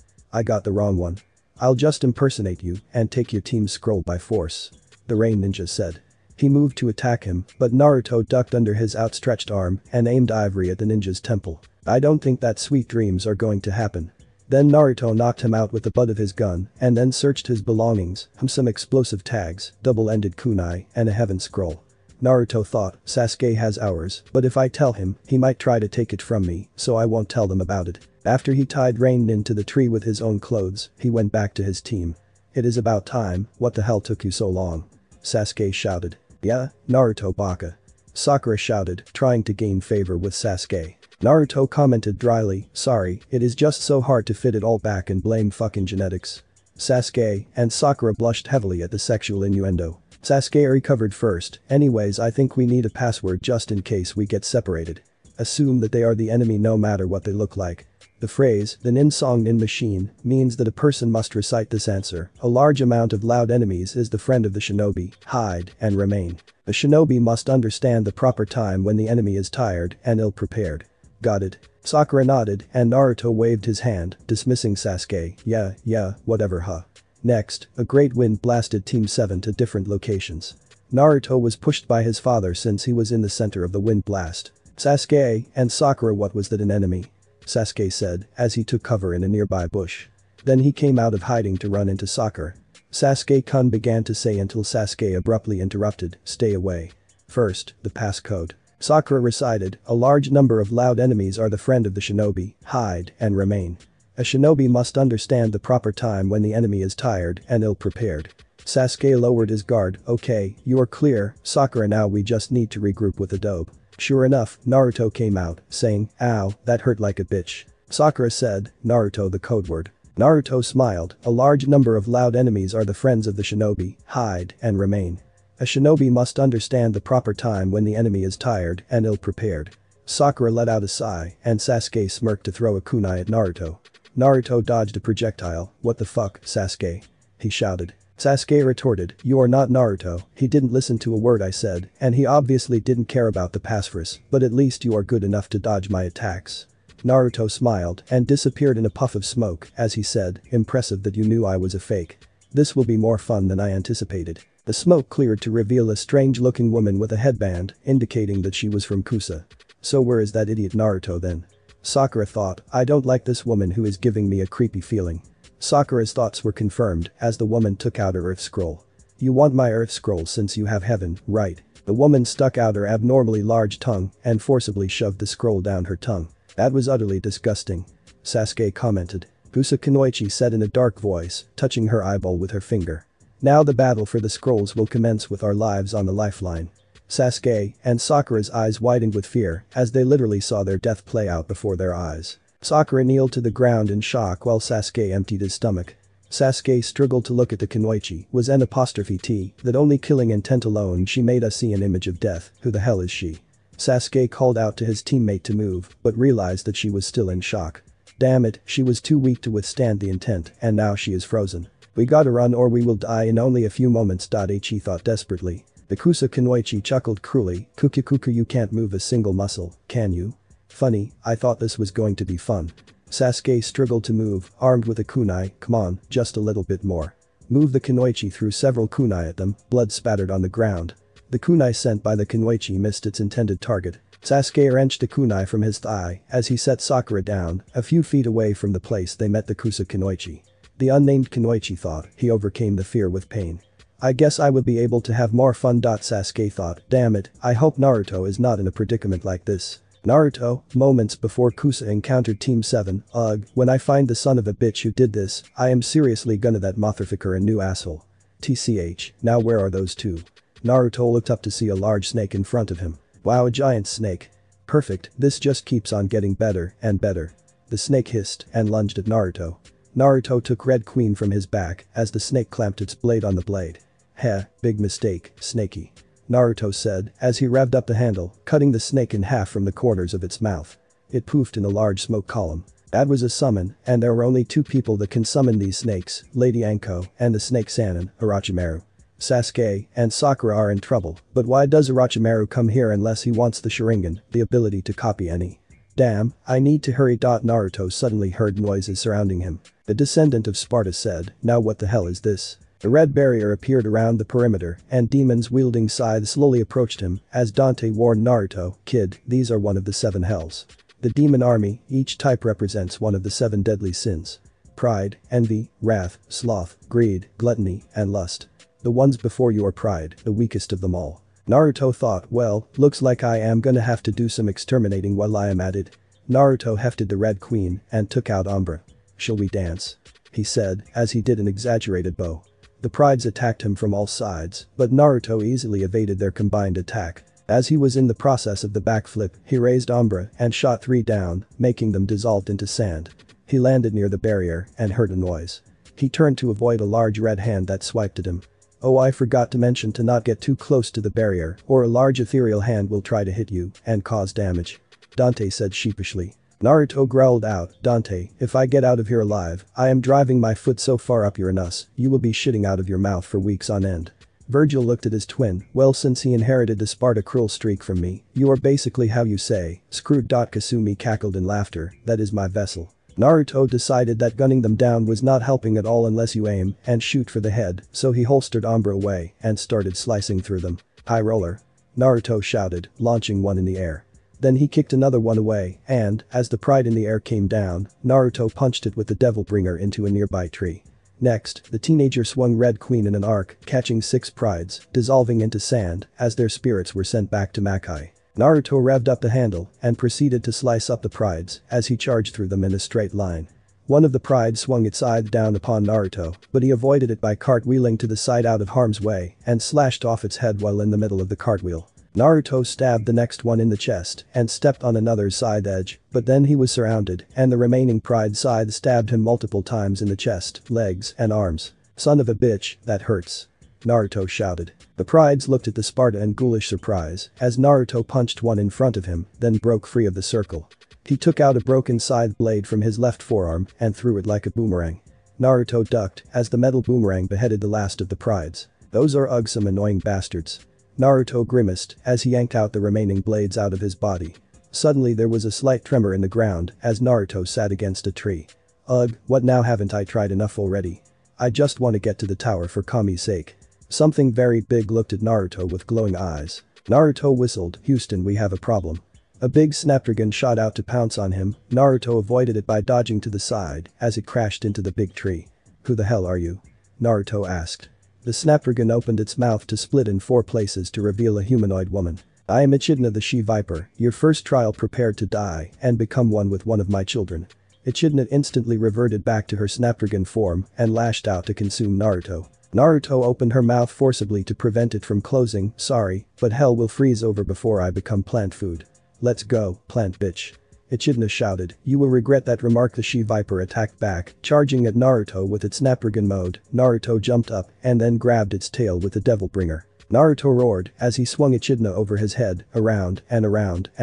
I'll just impersonate you and take your team's scroll by force. The rain ninja said. He moved to attack him, but Naruto ducked under his outstretched arm and aimed ivory at the ninja's temple. I don't think that sweet dreams are going to happen. Then Naruto knocked him out with the butt of his gun and then searched his belongings, some explosive tags, double-ended kunai, and a heaven scroll. Naruto thought, Sasuke has ours, but if I tell him, he might try to take it from me, so I won't tell them about it. After he tied Rain to the tree with his own clothes, he went back to his team. It is about time, what the hell took you so long? Sasuke shouted. Yeah, Naruto baka. Sakura shouted, trying to gain favor with Sasuke. Naruto commented dryly, sorry, it is just so hard to fit it all back and blame fucking genetics. Sasuke and Sakura blushed heavily at the sexual innuendo. Sasuke recovered first, anyways I think we need a password just in case we get separated. Assume that they are the enemy no matter what they look like. The phrase, the Nin Song Nin Machine, means that a person must recite this answer. A large amount of loud enemies is the friend of the shinobi, hide and remain. The shinobi must understand the proper time when the enemy is tired and ill-prepared. Got it. Sakura nodded and Naruto waved his hand, dismissing Sasuke, yeah, whatever huh. Next, a great wind blasted Team 7 to different locations. Naruto was pushed by his father since he was in the center of the wind blast. Sasuke and Sakura, what was that, an enemy? Sasuke said as he took cover in a nearby bush. Then he came out of hiding to run into Sakura. Sasuke-kun began to say until Sasuke abruptly interrupted, stay away. First, the passcode. Sakura recited, a large number of loud enemies are the friend of the shinobi, hide and remain. A shinobi must understand the proper time when the enemy is tired and ill-prepared. Sasuke lowered his guard, okay, you are clear, Sakura, now we just need to regroup with Adobe. Sure enough, Naruto came out, saying, ow, that hurt like a bitch. Sakura said, Naruto the code word. Naruto smiled, a large number of loud enemies are the friends of the shinobi, hide and remain. A shinobi must understand the proper time when the enemy is tired and ill-prepared. Sakura let out a sigh and Sasuke smirked to throw a kunai at Naruto. Naruto dodged a projectile, what the fuck, Sasuke? He shouted. Sasuke retorted, you are not Naruto, he didn't listen to a word I said, and he obviously didn't care about the passphrase, but at least you are good enough to dodge my attacks. Naruto smiled and disappeared in a puff of smoke as he said, impressive that you knew I was a fake. This will be more fun than I anticipated. The smoke cleared to reveal a strange-looking woman with a headband, indicating that she was from Kusa. So where is that idiot Naruto then? Sakura thought, I don't like this woman who is giving me a creepy feeling. Sakura's thoughts were confirmed as the woman took out her earth scroll. You want my earth scroll since you have heaven, right? The woman stuck out her abnormally large tongue and forcibly shoved the scroll down her tongue. That was utterly disgusting. Sasuke commented. Kusa said in a dark voice, touching her eyeball with her finger. Now the battle for the scrolls will commence with our lives on the lifeline. Sasuke and Sakura's eyes widened with fear as they literally saw their death play out before their eyes. Sakura kneeled to the ground in shock while Sasuke emptied his stomach. Sasuke struggled to look at the Kunoichi, was N''T, that only killing intent alone she made us see an image of death, who the hell is she? Sasuke called out to his teammate to move, but realized that she was still in shock. Damn it, she was too weak to withstand the intent, and now she is frozen. We gotta run or we will die in only a few moments. He thought desperately. The Kunoichi chuckled cruelly, Kuku you can't move a single muscle, can you? Funny, I thought this was going to be fun. Sasuke struggled to move, armed with a kunai, come on, just a little bit more. Move. The Kunoichi threw several kunai at them, blood spattered on the ground. The kunai sent by the Kunoichi missed its intended target. Sasuke wrenched a kunai from his thigh as he set Sakura down, a few feet away from the place they met the Kunoichi. The unnamed Kunoichi thought, he overcame the fear with pain. I guess I would be able to have more fun. Sasuke thought, damn it, I hope Naruto is not in a predicament like this. Naruto, moments before Kusa encountered Team 7, ugh, when I find the son of a bitch who did this, I am seriously gonna that motherfucker a new asshole. TCH, now where are those two? Naruto looked up to see a large snake in front of him. Wow, a giant snake. Perfect, this just keeps on getting better and better. The snake hissed and lunged at Naruto. Naruto took Red Queen from his back as the snake clamped its blade on the blade. Heh, big mistake, Snakey. Naruto said as he revved up the handle, cutting the snake in half from the corners of its mouth. It poofed in a large smoke column. That was a summon, and there are only two people that can summon these snakes, Lady Anko and the snake Sannin, Orochimaru. Sasuke and Sakura are in trouble, but why does Orochimaru come here unless he wants the Sharingan, the ability to copy any? Damn, I need to hurry. Naruto suddenly heard noises surrounding him. The Descendant of Sparda said, now what the hell is this? A red barrier appeared around the perimeter and demons wielding scythes slowly approached him as Dante warned Naruto, kid, these are one of the 7 hells. The demon army, each type represents one of the 7 deadly sins. Pride, envy, wrath, sloth, greed, gluttony, and lust. The ones before you are pride, the weakest of them all. Naruto thought, well, looks like I am gonna have to do some exterminating while I am at it. Naruto hefted the Red Queen and took out Umbra. Shall we dance? He said as he did an exaggerated bow. The prides attacked him from all sides, but Naruto easily evaded their combined attack. As he was in the process of the backflip, he raised Umbra and shot 3 down, making them dissolved into sand. He landed near the barrier and heard a noise. He turned to avoid a large red hand that swiped at him. Oh, I forgot to mention to not get too close to the barrier or a large ethereal hand will try to hit you and cause damage. Dante said sheepishly. Naruto growled out, Dante, if I get out of here alive, I am driving my foot so far up your anus, you will be shitting out of your mouth for weeks on end. Virgil looked at his twin, well since he inherited the Sparda cruel streak from me, you are basically how you say, screwed. Kasumi cackled in laughter, that is my vessel. Naruto decided that gunning them down was not helping at all unless you aim and shoot for the head, so he holstered Umbra away and started slicing through them. High roller. Naruto shouted, launching one in the air. Then he kicked another one away and, as the pride in the air came down, Naruto punched it with the Devil Bringer into a nearby tree. Next, the teenager swung Red Queen in an arc, catching 6 prides, dissolving into sand as their spirits were sent back to Makai. Naruto revved up the handle and proceeded to slice up the prides as he charged through them in a straight line. One of the prides swung its scythe down upon Naruto, but he avoided it by cartwheeling to the side out of harm's way and slashed off its head while in the middle of the cartwheel. Naruto stabbed the next one in the chest and stepped on another's scythe edge, but then he was surrounded and the remaining pride scythe stabbed him multiple times in the chest, legs, and arms. Son of a bitch, that hurts. Naruto shouted. The prides looked at the Sparda in ghoulish surprise as Naruto punched one in front of him, then broke free of the circle. He took out a broken scythe blade from his left forearm and threw it like a boomerang. Naruto ducked as the metal boomerang beheaded the last of the prides. Those are ugsome annoying bastards. Naruto grimaced as he yanked out the remaining blades out of his body. Suddenly there was a slight tremor in the ground as Naruto sat against a tree. Ugh, what now, haven't I tried enough already? I just want to get to the tower for Kami's sake. Something very big looked at Naruto with glowing eyes. Naruto whistled, Houston, we have a problem. A big snapdragon shot out to pounce on him. Naruto avoided it by dodging to the side as it crashed into the big tree. Who the hell are you? Naruto asked. The snapdragon opened its mouth to split in 4 places to reveal a humanoid woman. I am Echidna the She-Viper, your first trial, prepared to die and become one with one of my children. Echidna instantly reverted back to her Snapdragon form and lashed out to consume Naruto. Naruto opened her mouth forcibly to prevent it from closing. Sorry, but hell will freeze over before I become plant food. Let's go, plant bitch. Echidna shouted. You will regret that remark. The she-viper attacked back, charging at Naruto with its Snapdragon mode. Naruto jumped up and then grabbed its tail with the Devil Bringer. Naruto roared as he swung Echidna over his head, around, and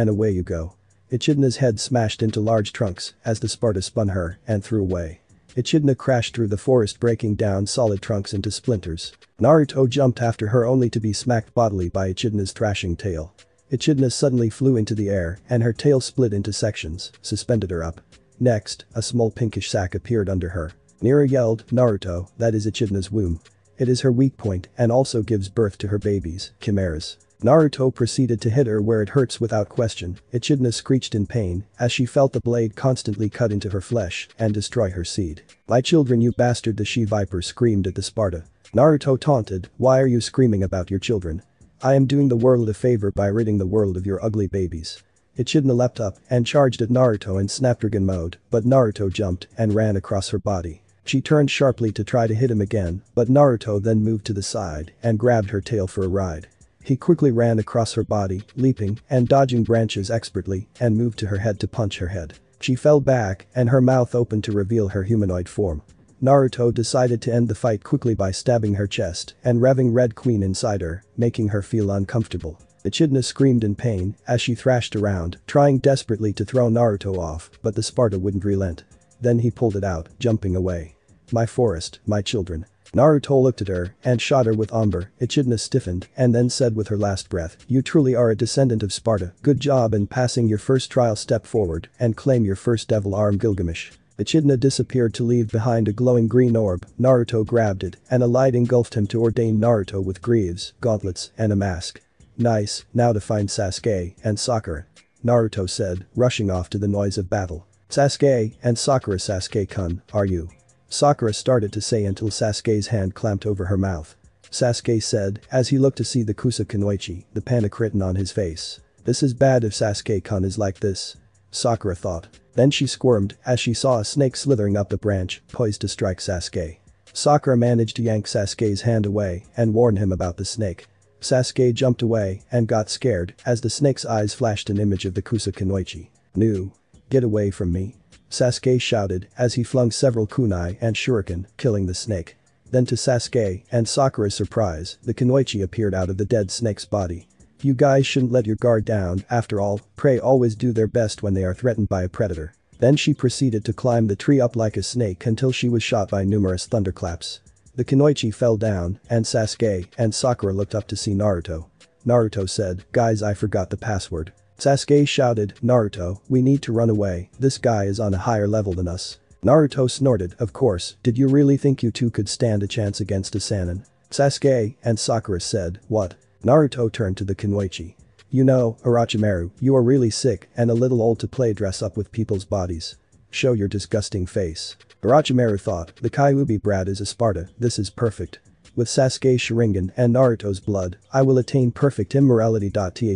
away you go. Echidna's head smashed into large trunks as the Sparda spun her and threw away. Echidna crashed through the forest, breaking down solid trunks into splinters. Naruto jumped after her only to be smacked bodily by Echidna's thrashing tail. Echidna suddenly flew into the air and her tail split into sections, suspended her up. Next, a small pinkish sac appeared under her. Nira yelled, Naruto, that is Echidna's womb. It is her weak point and also gives birth to her babies, chimeras. Naruto proceeded to hit her where it hurts without question. Echidna screeched in pain as she felt the blade constantly cut into her flesh and destroy her seed. My children, you bastard, the she-viper screamed at the Sparda. Naruto taunted, why are you screaming about your children? I am doing the world a favor by ridding the world of your ugly babies. Echidna leapt up and charged at Naruto in Snapdragon mode, but Naruto jumped and ran across her body. She turned sharply to try to hit him again, but Naruto then moved to the side and grabbed her tail for a ride. He quickly ran across her body, leaping and dodging branches expertly, and moved to her head to punch her head. She fell back and her mouth opened to reveal her humanoid form. Naruto decided to end the fight quickly by stabbing her chest and revving Red Queen inside her, making her feel uncomfortable. Echidna screamed in pain as she thrashed around, trying desperately to throw Naruto off, but the Sparda wouldn't relent. Then he pulled it out, jumping away. My forest, my children. Naruto looked at her and shot her with Amber. Echidna stiffened and then said with her last breath, you truly are a descendant of Sparda. Good job in passing your first trial. Step forward and claim your first devil arm, Gilgamesh. Echidna disappeared to leave behind a glowing green orb. Naruto grabbed it and a light engulfed him to ordain Naruto with greaves, gauntlets, and a mask. Nice, now to find Sasuke and Sakura. Naruto said, rushing off to the noise of battle. Sasuke and Sakura. Sasuke-kun, are you? Sakura started to say until Sasuke's hand clamped over her mouth. Sasuke said as he looked to see the Kusa Kunoichi, the panic written on his face. This is bad if Sasuke-kun is like this. Sakura thought. Then she squirmed as she saw a snake slithering up the branch, poised to strike Sasuke. Sakura managed to yank Sasuke's hand away and warn him about the snake. Sasuke jumped away and got scared as the snake's eyes flashed an image of the Kusa Kunoichi. No. Get away from me. Sasuke shouted as he flung several kunai and shuriken, killing the snake. Then to Sasuke and Sakura's surprise, the kunoichi appeared out of the dead snake's body. You guys shouldn't let your guard down, after all, prey always do their best when they are threatened by a predator. Then she proceeded to climb the tree up like a snake until she was shot by numerous thunderclaps. The kunoichi fell down and Sasuke and Sakura looked up to see Naruto. Naruto said, guys, I forgot the password. Sasuke shouted, Naruto, we need to run away, this guy is on a higher level than us. Naruto snorted, of course, did you really think you two could stand a chance against a Sannin? Sasuke and Sakura said, what? Naruto turned to the kunoichi. You know, Orochimaru, you are really sick and a little old to play dress up with people's bodies. Show your disgusting face. Orochimaru thought, the Kyuubi brat is a Sparda, this is perfect. With Sasuke's Sharingan and Naruto's blood, I will attain perfect immorality.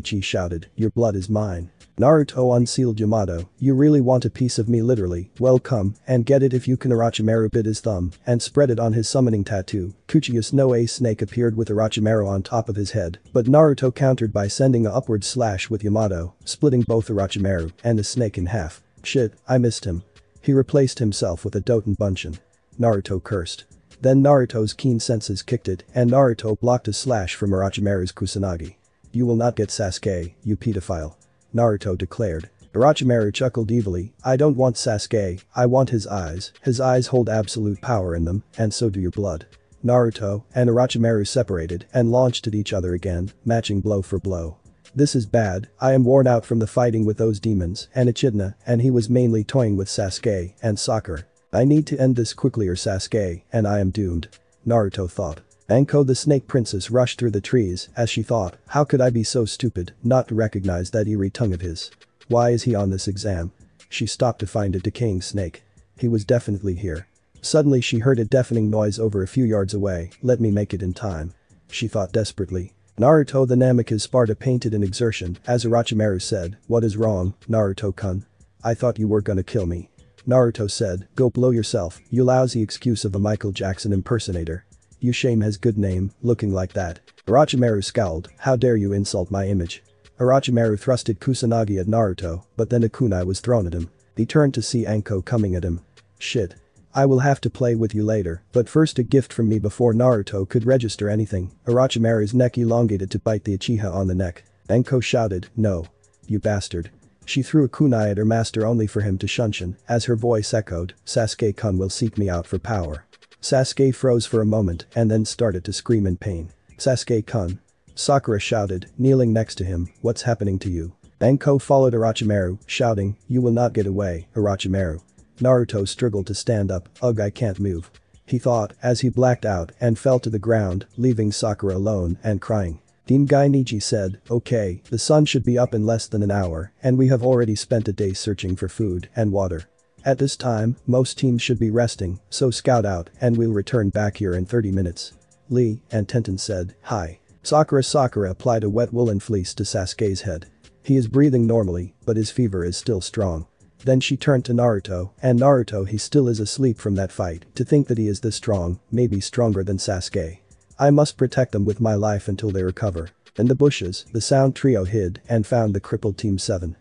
He shouted, your blood is mine. Naruto unsealed Yamato, you really want a piece of me literally, well come and get it if you can. Orochimaru bit his thumb and spread it on his summoning tattoo. Kuchiyus no a snake appeared with Orochimaru on top of his head, but Naruto countered by sending a upward slash with Yamato, splitting both Orochimaru and the snake in half. Shit, I missed him. He replaced himself with a Doton Bunshin. Naruto cursed. Then Naruto's keen senses kicked it and Naruto blocked a slash from Orochimaru's Kusanagi. You will not get Sasuke, you pedophile. Naruto declared. Orochimaru chuckled evilly, I don't want Sasuke, I want his eyes hold absolute power in them, and so do your blood. Naruto and Orochimaru separated and launched at each other again, matching blow for blow. This is bad, I am worn out from the fighting with those demons and Echidna, and he was mainly toying with Sasuke and Sakura. I need to end this quickly or Sasuke and I am doomed. Naruto thought. Anko the snake princess rushed through the trees as she thought, how could I be so stupid not to recognize that eerie tongue of his? Why is he on this exam? She stopped to find a decaying snake. He was definitely here. Suddenly she heard a deafening noise over a few yards away, let me make it in time. She thought desperately. Naruto the Namikaze Sparda painted in exertion as Orochimaru said, what is wrong, Naruto-kun? I thought you were gonna kill me. Naruto said, go blow yourself, you lousy excuse of a Michael Jackson impersonator. You shame his good name, looking like that. Orochimaru scowled, how dare you insult my image. Orochimaru thrusted Kusanagi at Naruto, but then a kunai was thrown at him. He turned to see Anko coming at him. Shit. I will have to play with you later, but first a gift from me before Naruto could register anything. Orochimaru's neck elongated to bite the Uchiha on the neck. Anko shouted, no. You bastard. She threw a kunai at her master only for him to shunshin, as her voice echoed, Sasuke-kun will seek me out for power. Sasuke froze for a moment and then started to scream in pain. Sasuke-kun. Sakura shouted, kneeling next to him, what's happening to you? Anko followed Orochimaru, shouting, you will not get away, Orochimaru. Naruto struggled to stand up, ugh I can't move. He thought, as he blacked out and fell to the ground, leaving Sakura alone and crying. Dingai Niji said, okay, the sun should be up in less than an hour, and we have already spent a day searching for food and water. At this time, most teams should be resting, so scout out and we'll return back here in 30 minutes. Lee and Tenten said, hi. Sakura applied a wet woolen fleece to Sasuke's head. He is breathing normally, but his fever is still strong. Then she turned to Naruto, and Naruto he still is asleep from that fight, to think that he is this strong, maybe stronger than Sasuke. I must protect them with my life until they recover. In the bushes, the sound trio hid and found the crippled Team 7.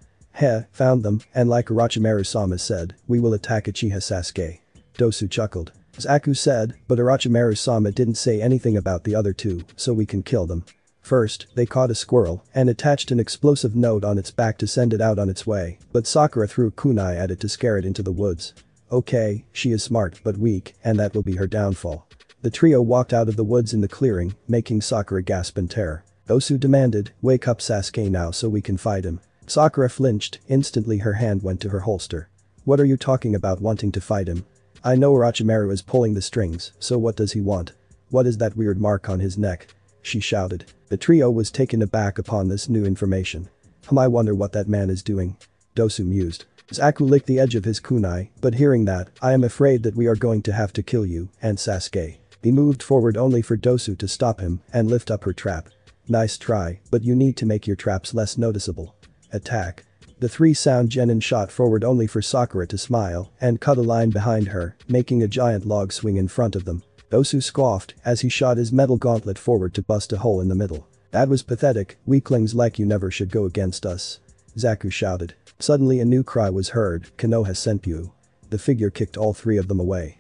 Found them, and like Orochimaru-sama said, we will attack Uchiha Sasuke. Dosu chuckled. Zaku said, but Orochimaru-sama didn't say anything about the other two, so we can kill them. First, they caught a squirrel and attached an explosive note on its back to send it out on its way, but Sakura threw a kunai at it to scare it into the woods. Okay, she is smart but weak, and that will be her downfall. The trio walked out of the woods in the clearing, making Sakura gasp in terror. Dosu demanded, wake up Sasuke now so we can fight him. Sakura flinched, instantly her hand went to her holster. What are you talking about wanting to fight him? I know Orochimaru is pulling the strings, so what does he want? What is that weird mark on his neck? She shouted. The trio was taken aback upon this new information. I wonder what that man is doing. Dosu mused. Zaku licked the edge of his kunai, but hearing that, I am afraid that we are going to have to kill you, and Sasuke. He moved forward only for Dosu to stop him and lift up her trap. Nice try, but you need to make your traps less noticeable. Attack. The three sound genin shot forward only for Sakura to smile and cut a line behind her, making a giant log swing in front of them. Dosu scoffed as he shot his metal gauntlet forward to bust a hole in the middle. That was pathetic, weaklings like you never should go against us. Zaku shouted. Suddenly a new cry was heard, Konoha Senpyu. The figure kicked all three of them away.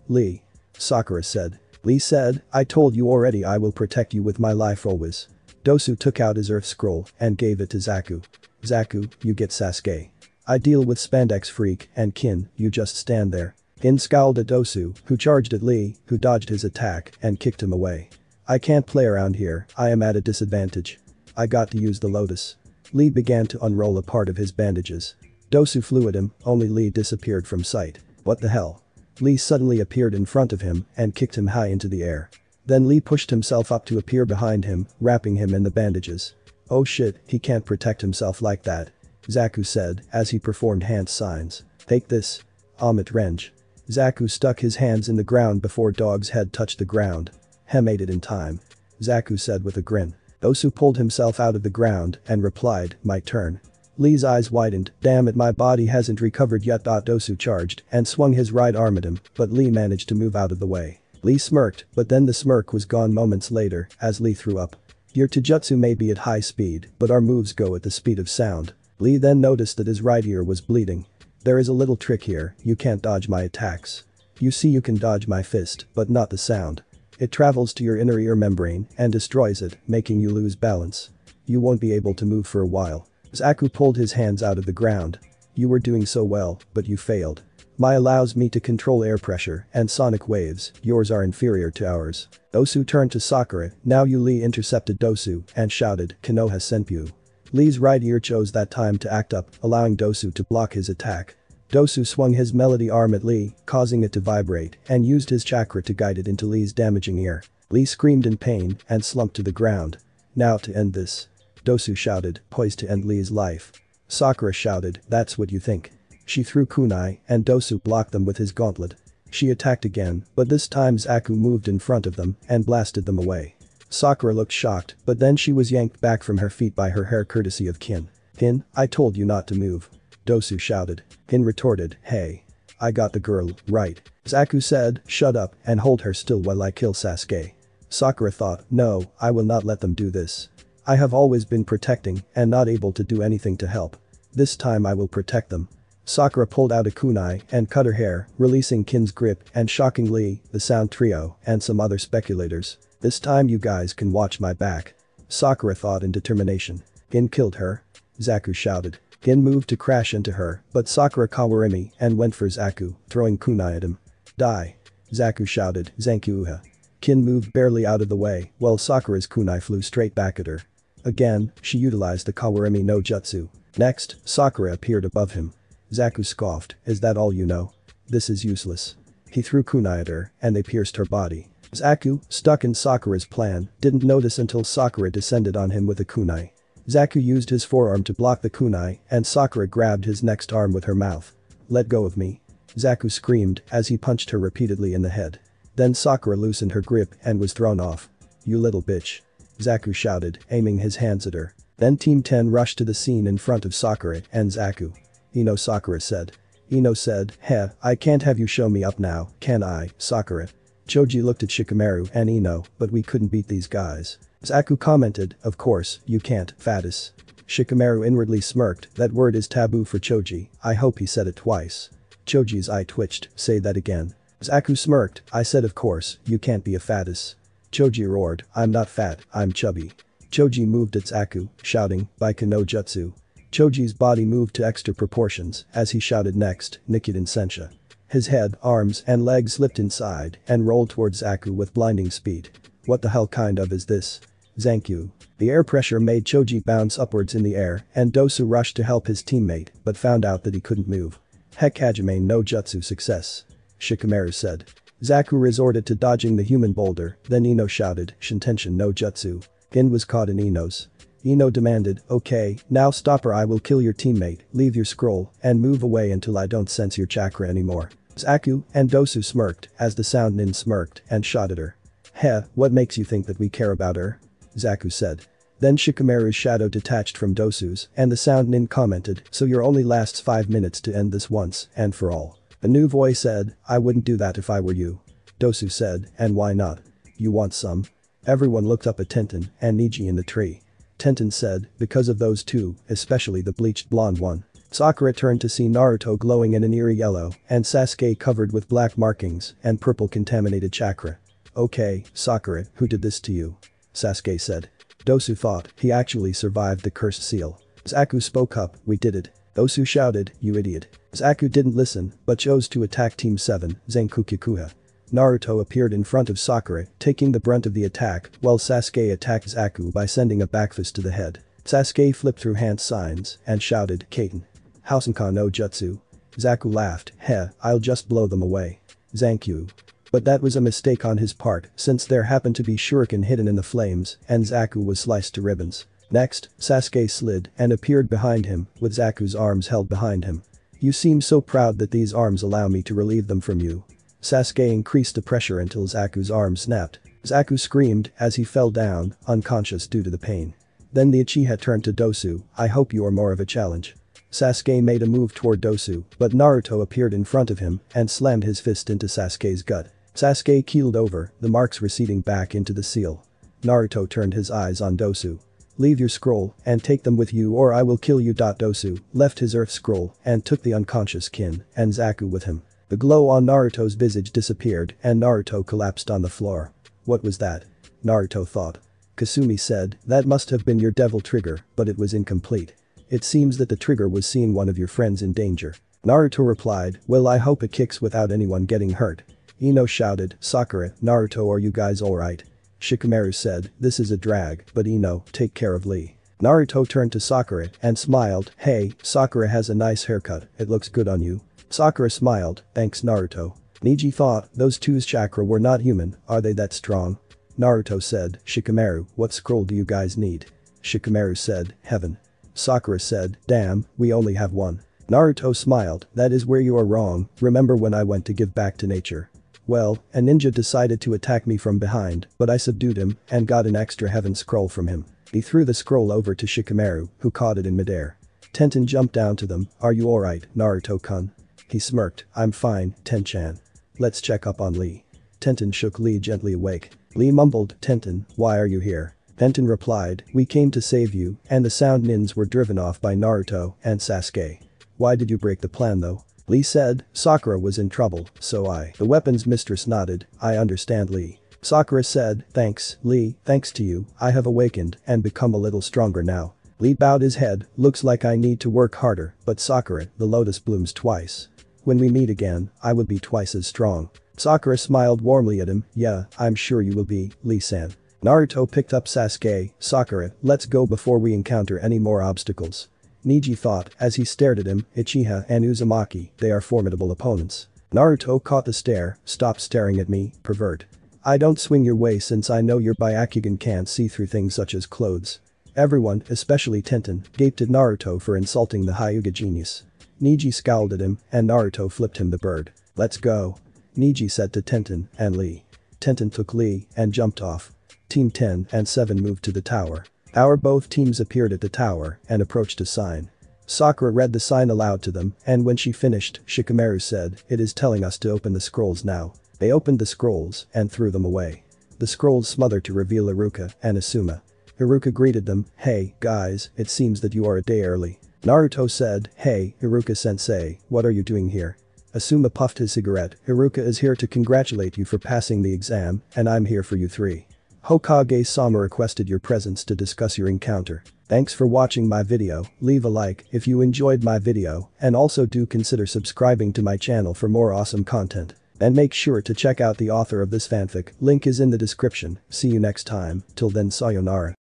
Lee. Sakura said. Lee said, I told you already I will protect you with my life always. Dosu took out his earth scroll and gave it to Zaku. Zaku, you get Sasuke. I deal with Spandex Freak and Kin, you just stand there. Kin scowled at Dosu, who charged at Lee, who dodged his attack and kicked him away. I can't play around here, I am at a disadvantage. I got to use the lotus. Lee began to unroll a part of his bandages. Dosu flew at him, only Lee disappeared from sight. What the hell? Lee suddenly appeared in front of him and kicked him high into the air. Then Lee pushed himself up to appear behind him, wrapping him in the bandages. Oh shit, he can't protect himself like that. Zaku said as he performed hand signs. Take this. Amit Renge. Zaku stuck his hands in the ground before Dog's head touched the ground. Made it in time. Zaku said with a grin. Dosu pulled himself out of the ground and replied, my turn. Lee's eyes widened, damn it my body hasn't recovered yet. Dosu charged and swung his right arm at him, but Lee managed to move out of the way. Lee smirked, but then the smirk was gone moments later as Lee threw up. Your taijutsu may be at high speed, but our moves go at the speed of sound. Lee then noticed that his right ear was bleeding. There is a little trick here, you can't dodge my attacks. You see you can dodge my fist, but not the sound. It travels to your inner ear membrane and destroys it, making you lose balance. You won't be able to move for a while. Zaku pulled his hands out of the ground. You were doing so well, but you failed. My allows me to control air pressure and sonic waves, yours are inferior to ours. Dosu turned to Sakura, now you. Lee intercepted Dosu and shouted, Konoha Senpyu. Lee's right ear chose that time to act up, allowing Dosu to block his attack. Dosu swung his melody arm at Lee, causing it to vibrate, and used his chakra to guide it into Lee's damaging ear. Lee screamed in pain and slumped to the ground. Now to end this. Dosu shouted, poised to end Lee's life. Sakura shouted, that's what you think. She threw kunai and Dosu blocked them with his gauntlet. She attacked again, but this time Zaku moved in front of them and blasted them away. Sakura looked shocked, but then she was yanked back from her feet by her hair courtesy of Kin. Kin, I told you not to move. Dosu shouted. Kin retorted, hey. I got the girl, right. Zaku said, shut up and hold her still while I kill Sasuke. Sakura thought, no, I will not let them do this. I have always been protecting and not able to do anything to help. This time I will protect them. Sakura pulled out a kunai and cut her hair, releasing Kin's grip and shockingly, the Sound Trio and some other speculators. This time you guys can watch my back. Sakura thought in determination. Kin killed her? Zaku shouted. Kin moved to crash into her, but Sakura kawarimi and went for Zaku, throwing kunai at him. Die. Zaku shouted, Zankyuha. Kin moved barely out of the way, while Sakura's kunai flew straight back at her. Again, she utilized the kawarimi no jutsu. Next, Sakura appeared above him. Zaku scoffed, is that all you know? This is useless. He threw kunai at her, and they pierced her body. Zaku, stuck in Sakura's plan, didn't notice until Sakura descended on him with a kunai. Zaku used his forearm to block the kunai, and Sakura grabbed his next arm with her mouth. Let go of me. Zaku screamed as he punched her repeatedly in the head. Then Sakura loosened her grip and was thrown off. You little bitch. Zaku shouted, aiming his hands at her. Then Team 10 rushed to the scene in front of Sakura and Zaku. Ino, Sakura said. Ino said, heh, I can't have you show me up now, can I, Sakura? Choji looked at Shikamaru and Ino, but we couldn't beat these guys. Zaku commented, of course, you can't, fatus. Shikamaru inwardly smirked, that word is taboo for Choji, I hope he said it twice. Choji's eye twitched, say that again. Zaku smirked, I said of course, you can't be a fatus. Choji roared, I'm not fat, I'm chubby. Choji moved at Zaku, shouting, Baika no jutsu. Choji's body moved to extra proportions as he shouted next, Nikiden Sensha. His head, arms and legs slipped inside and rolled towards Zaku with blinding speed. What the hell kind of is this? Zankyu. The air pressure made Choji bounce upwards in the air and Dosu rushed to help his teammate but found out that he couldn't move. Heck, Hajime no jutsu success. Shikamaru said. Zaku resorted to dodging the human boulder, then Ino shouted, Shintenshin no jutsu. Gin was caught in Ino's. Ino demanded, okay, now stop or I will kill your teammate, leave your scroll, and move away until I don't sense your chakra anymore. Zaku and Dosu smirked as the Sound Nin smirked and shot at her. Heh, what makes you think that we care about her? Zaku said. Then Shikamaru's shadow detached from Dosu's and the Sound Nin commented, so your only lasts 5 minutes to end this once and for all. A new voice said, I wouldn't do that if I were you. Dosu said, and why not? You want some? Everyone looked up at Tenten and Niji in the tree. Tenten said, because of those two, especially the bleached blonde one. Sakura turned to see Naruto glowing in an eerie yellow and Sasuke covered with black markings and purple contaminated chakra. Okay, Sakura, who did this to you? Sasuke said. Dosu thought he actually survived the cursed seal. Zaku spoke up, we did it. Dosu shouted, you idiot. Zaku didn't listen but chose to attack Team 7, Zenkukikuha. Naruto appeared in front of Sakura, taking the brunt of the attack while Sasuke attacked Zaku by sending a backfist to the head. Sasuke flipped through hand signs and shouted, Kaiten. Housenka no jutsu. Zaku laughed, heh, I'll just blow them away. Zankyu. But that was a mistake on his part since there happened to be shuriken hidden in the flames and Zaku was sliced to ribbons. Next, Sasuke slid and appeared behind him with Zaku's arms held behind him. You seem so proud that these arms allow me to relieve them from you. Sasuke increased the pressure until Zaku's arm snapped. Zaku screamed as he fell down, unconscious due to the pain. Then the Uchiha turned to Dosu, I hope you are more of a challenge. Sasuke made a move toward Dosu, but Naruto appeared in front of him and slammed his fist into Sasuke's gut. Sasuke keeled over, the marks receding back into the seal. Naruto turned his eyes on Dosu. Leave your scroll and take them with you or I will kill you. Dosu left his earth scroll and took the unconscious Kin and Zaku with him. The glow on Naruto's visage disappeared and Naruto collapsed on the floor. What was that? Naruto thought. Kasumi said, that must have been your devil trigger, but it was incomplete. It seems that the trigger was seeing one of your friends in danger. Naruto replied, well I hope it kicks without anyone getting hurt. Ino shouted, Sakura, Naruto are you guys alright? Shikamaru said, this is a drag, but Ino, take care of Lee. Naruto turned to Sakura and smiled, hey, Sakura has a nice haircut, it looks good on you. Sakura smiled, thanks Naruto. Niji thought, those two's chakra were not human, are they that strong? Naruto said, Shikamaru, what scroll do you guys need? Shikamaru said, heaven. Sakura said, damn, we only have one. Naruto smiled, that is where you are wrong, remember when I went to give back to nature? Well, a ninja decided to attack me from behind, but I subdued him and got an extra heaven scroll from him. He threw the scroll over to Shikamaru, who caught it in midair. Tenten jumped down to them. Are you alright, Naruto-kun? He smirked. I'm fine, Ten-chan. Let's check up on Lee. Tenten shook Lee gently awake. Lee mumbled, Tenten, why are you here? Tenten replied, we came to save you, and the sound nins were driven off by Naruto and Sasuke. Why did you break the plan though? Lee said, Sakura was in trouble, so The weapons mistress nodded, I understand Lee. Sakura said, thanks, Lee, thanks to you, I have awakened and become a little stronger now. Lee bowed his head, looks like I need to work harder, but Sakura, the lotus blooms twice. When we meet again, I will be twice as strong. Sakura smiled warmly at him, yeah, I'm sure you will be, Lee-san. Naruto picked up Sasuke, Sakura, let's go before we encounter any more obstacles. Neji thought as he stared at him, Uchiha and Uzumaki, they are formidable opponents. Naruto caught the stare, stop staring at me, pervert. I don't swing your way since I know your Byakugan can't see through things such as clothes. Everyone, especially Tenten, gaped at Naruto for insulting the Hyuga genius. Neji scowled at him and Naruto flipped him the bird. Let's go. Neji said to Tenten and Lee. Tenten took Lee and jumped off. Team 10 and 7 moved to the tower. Both teams appeared at the tower and approached a sign. Sakura read the sign aloud to them and when she finished, Shikamaru said, it is telling us to open the scrolls now. They opened the scrolls and threw them away. The scrolls smothered to reveal Iruka and Asuma. Iruka greeted them, hey, guys, it seems that you are a day early. Naruto said, hey, Iruka-sensei, what are you doing here? Asuma puffed his cigarette, Iruka is here to congratulate you for passing the exam, and I'm here for you three. Hokage-sama requested your presence to discuss your encounter. Thanks for watching my video, leave a like if you enjoyed my video, and also do consider subscribing to my channel for more awesome content. And make sure to check out the author of this fanfic, link is in the description, see you next time, till then sayonara.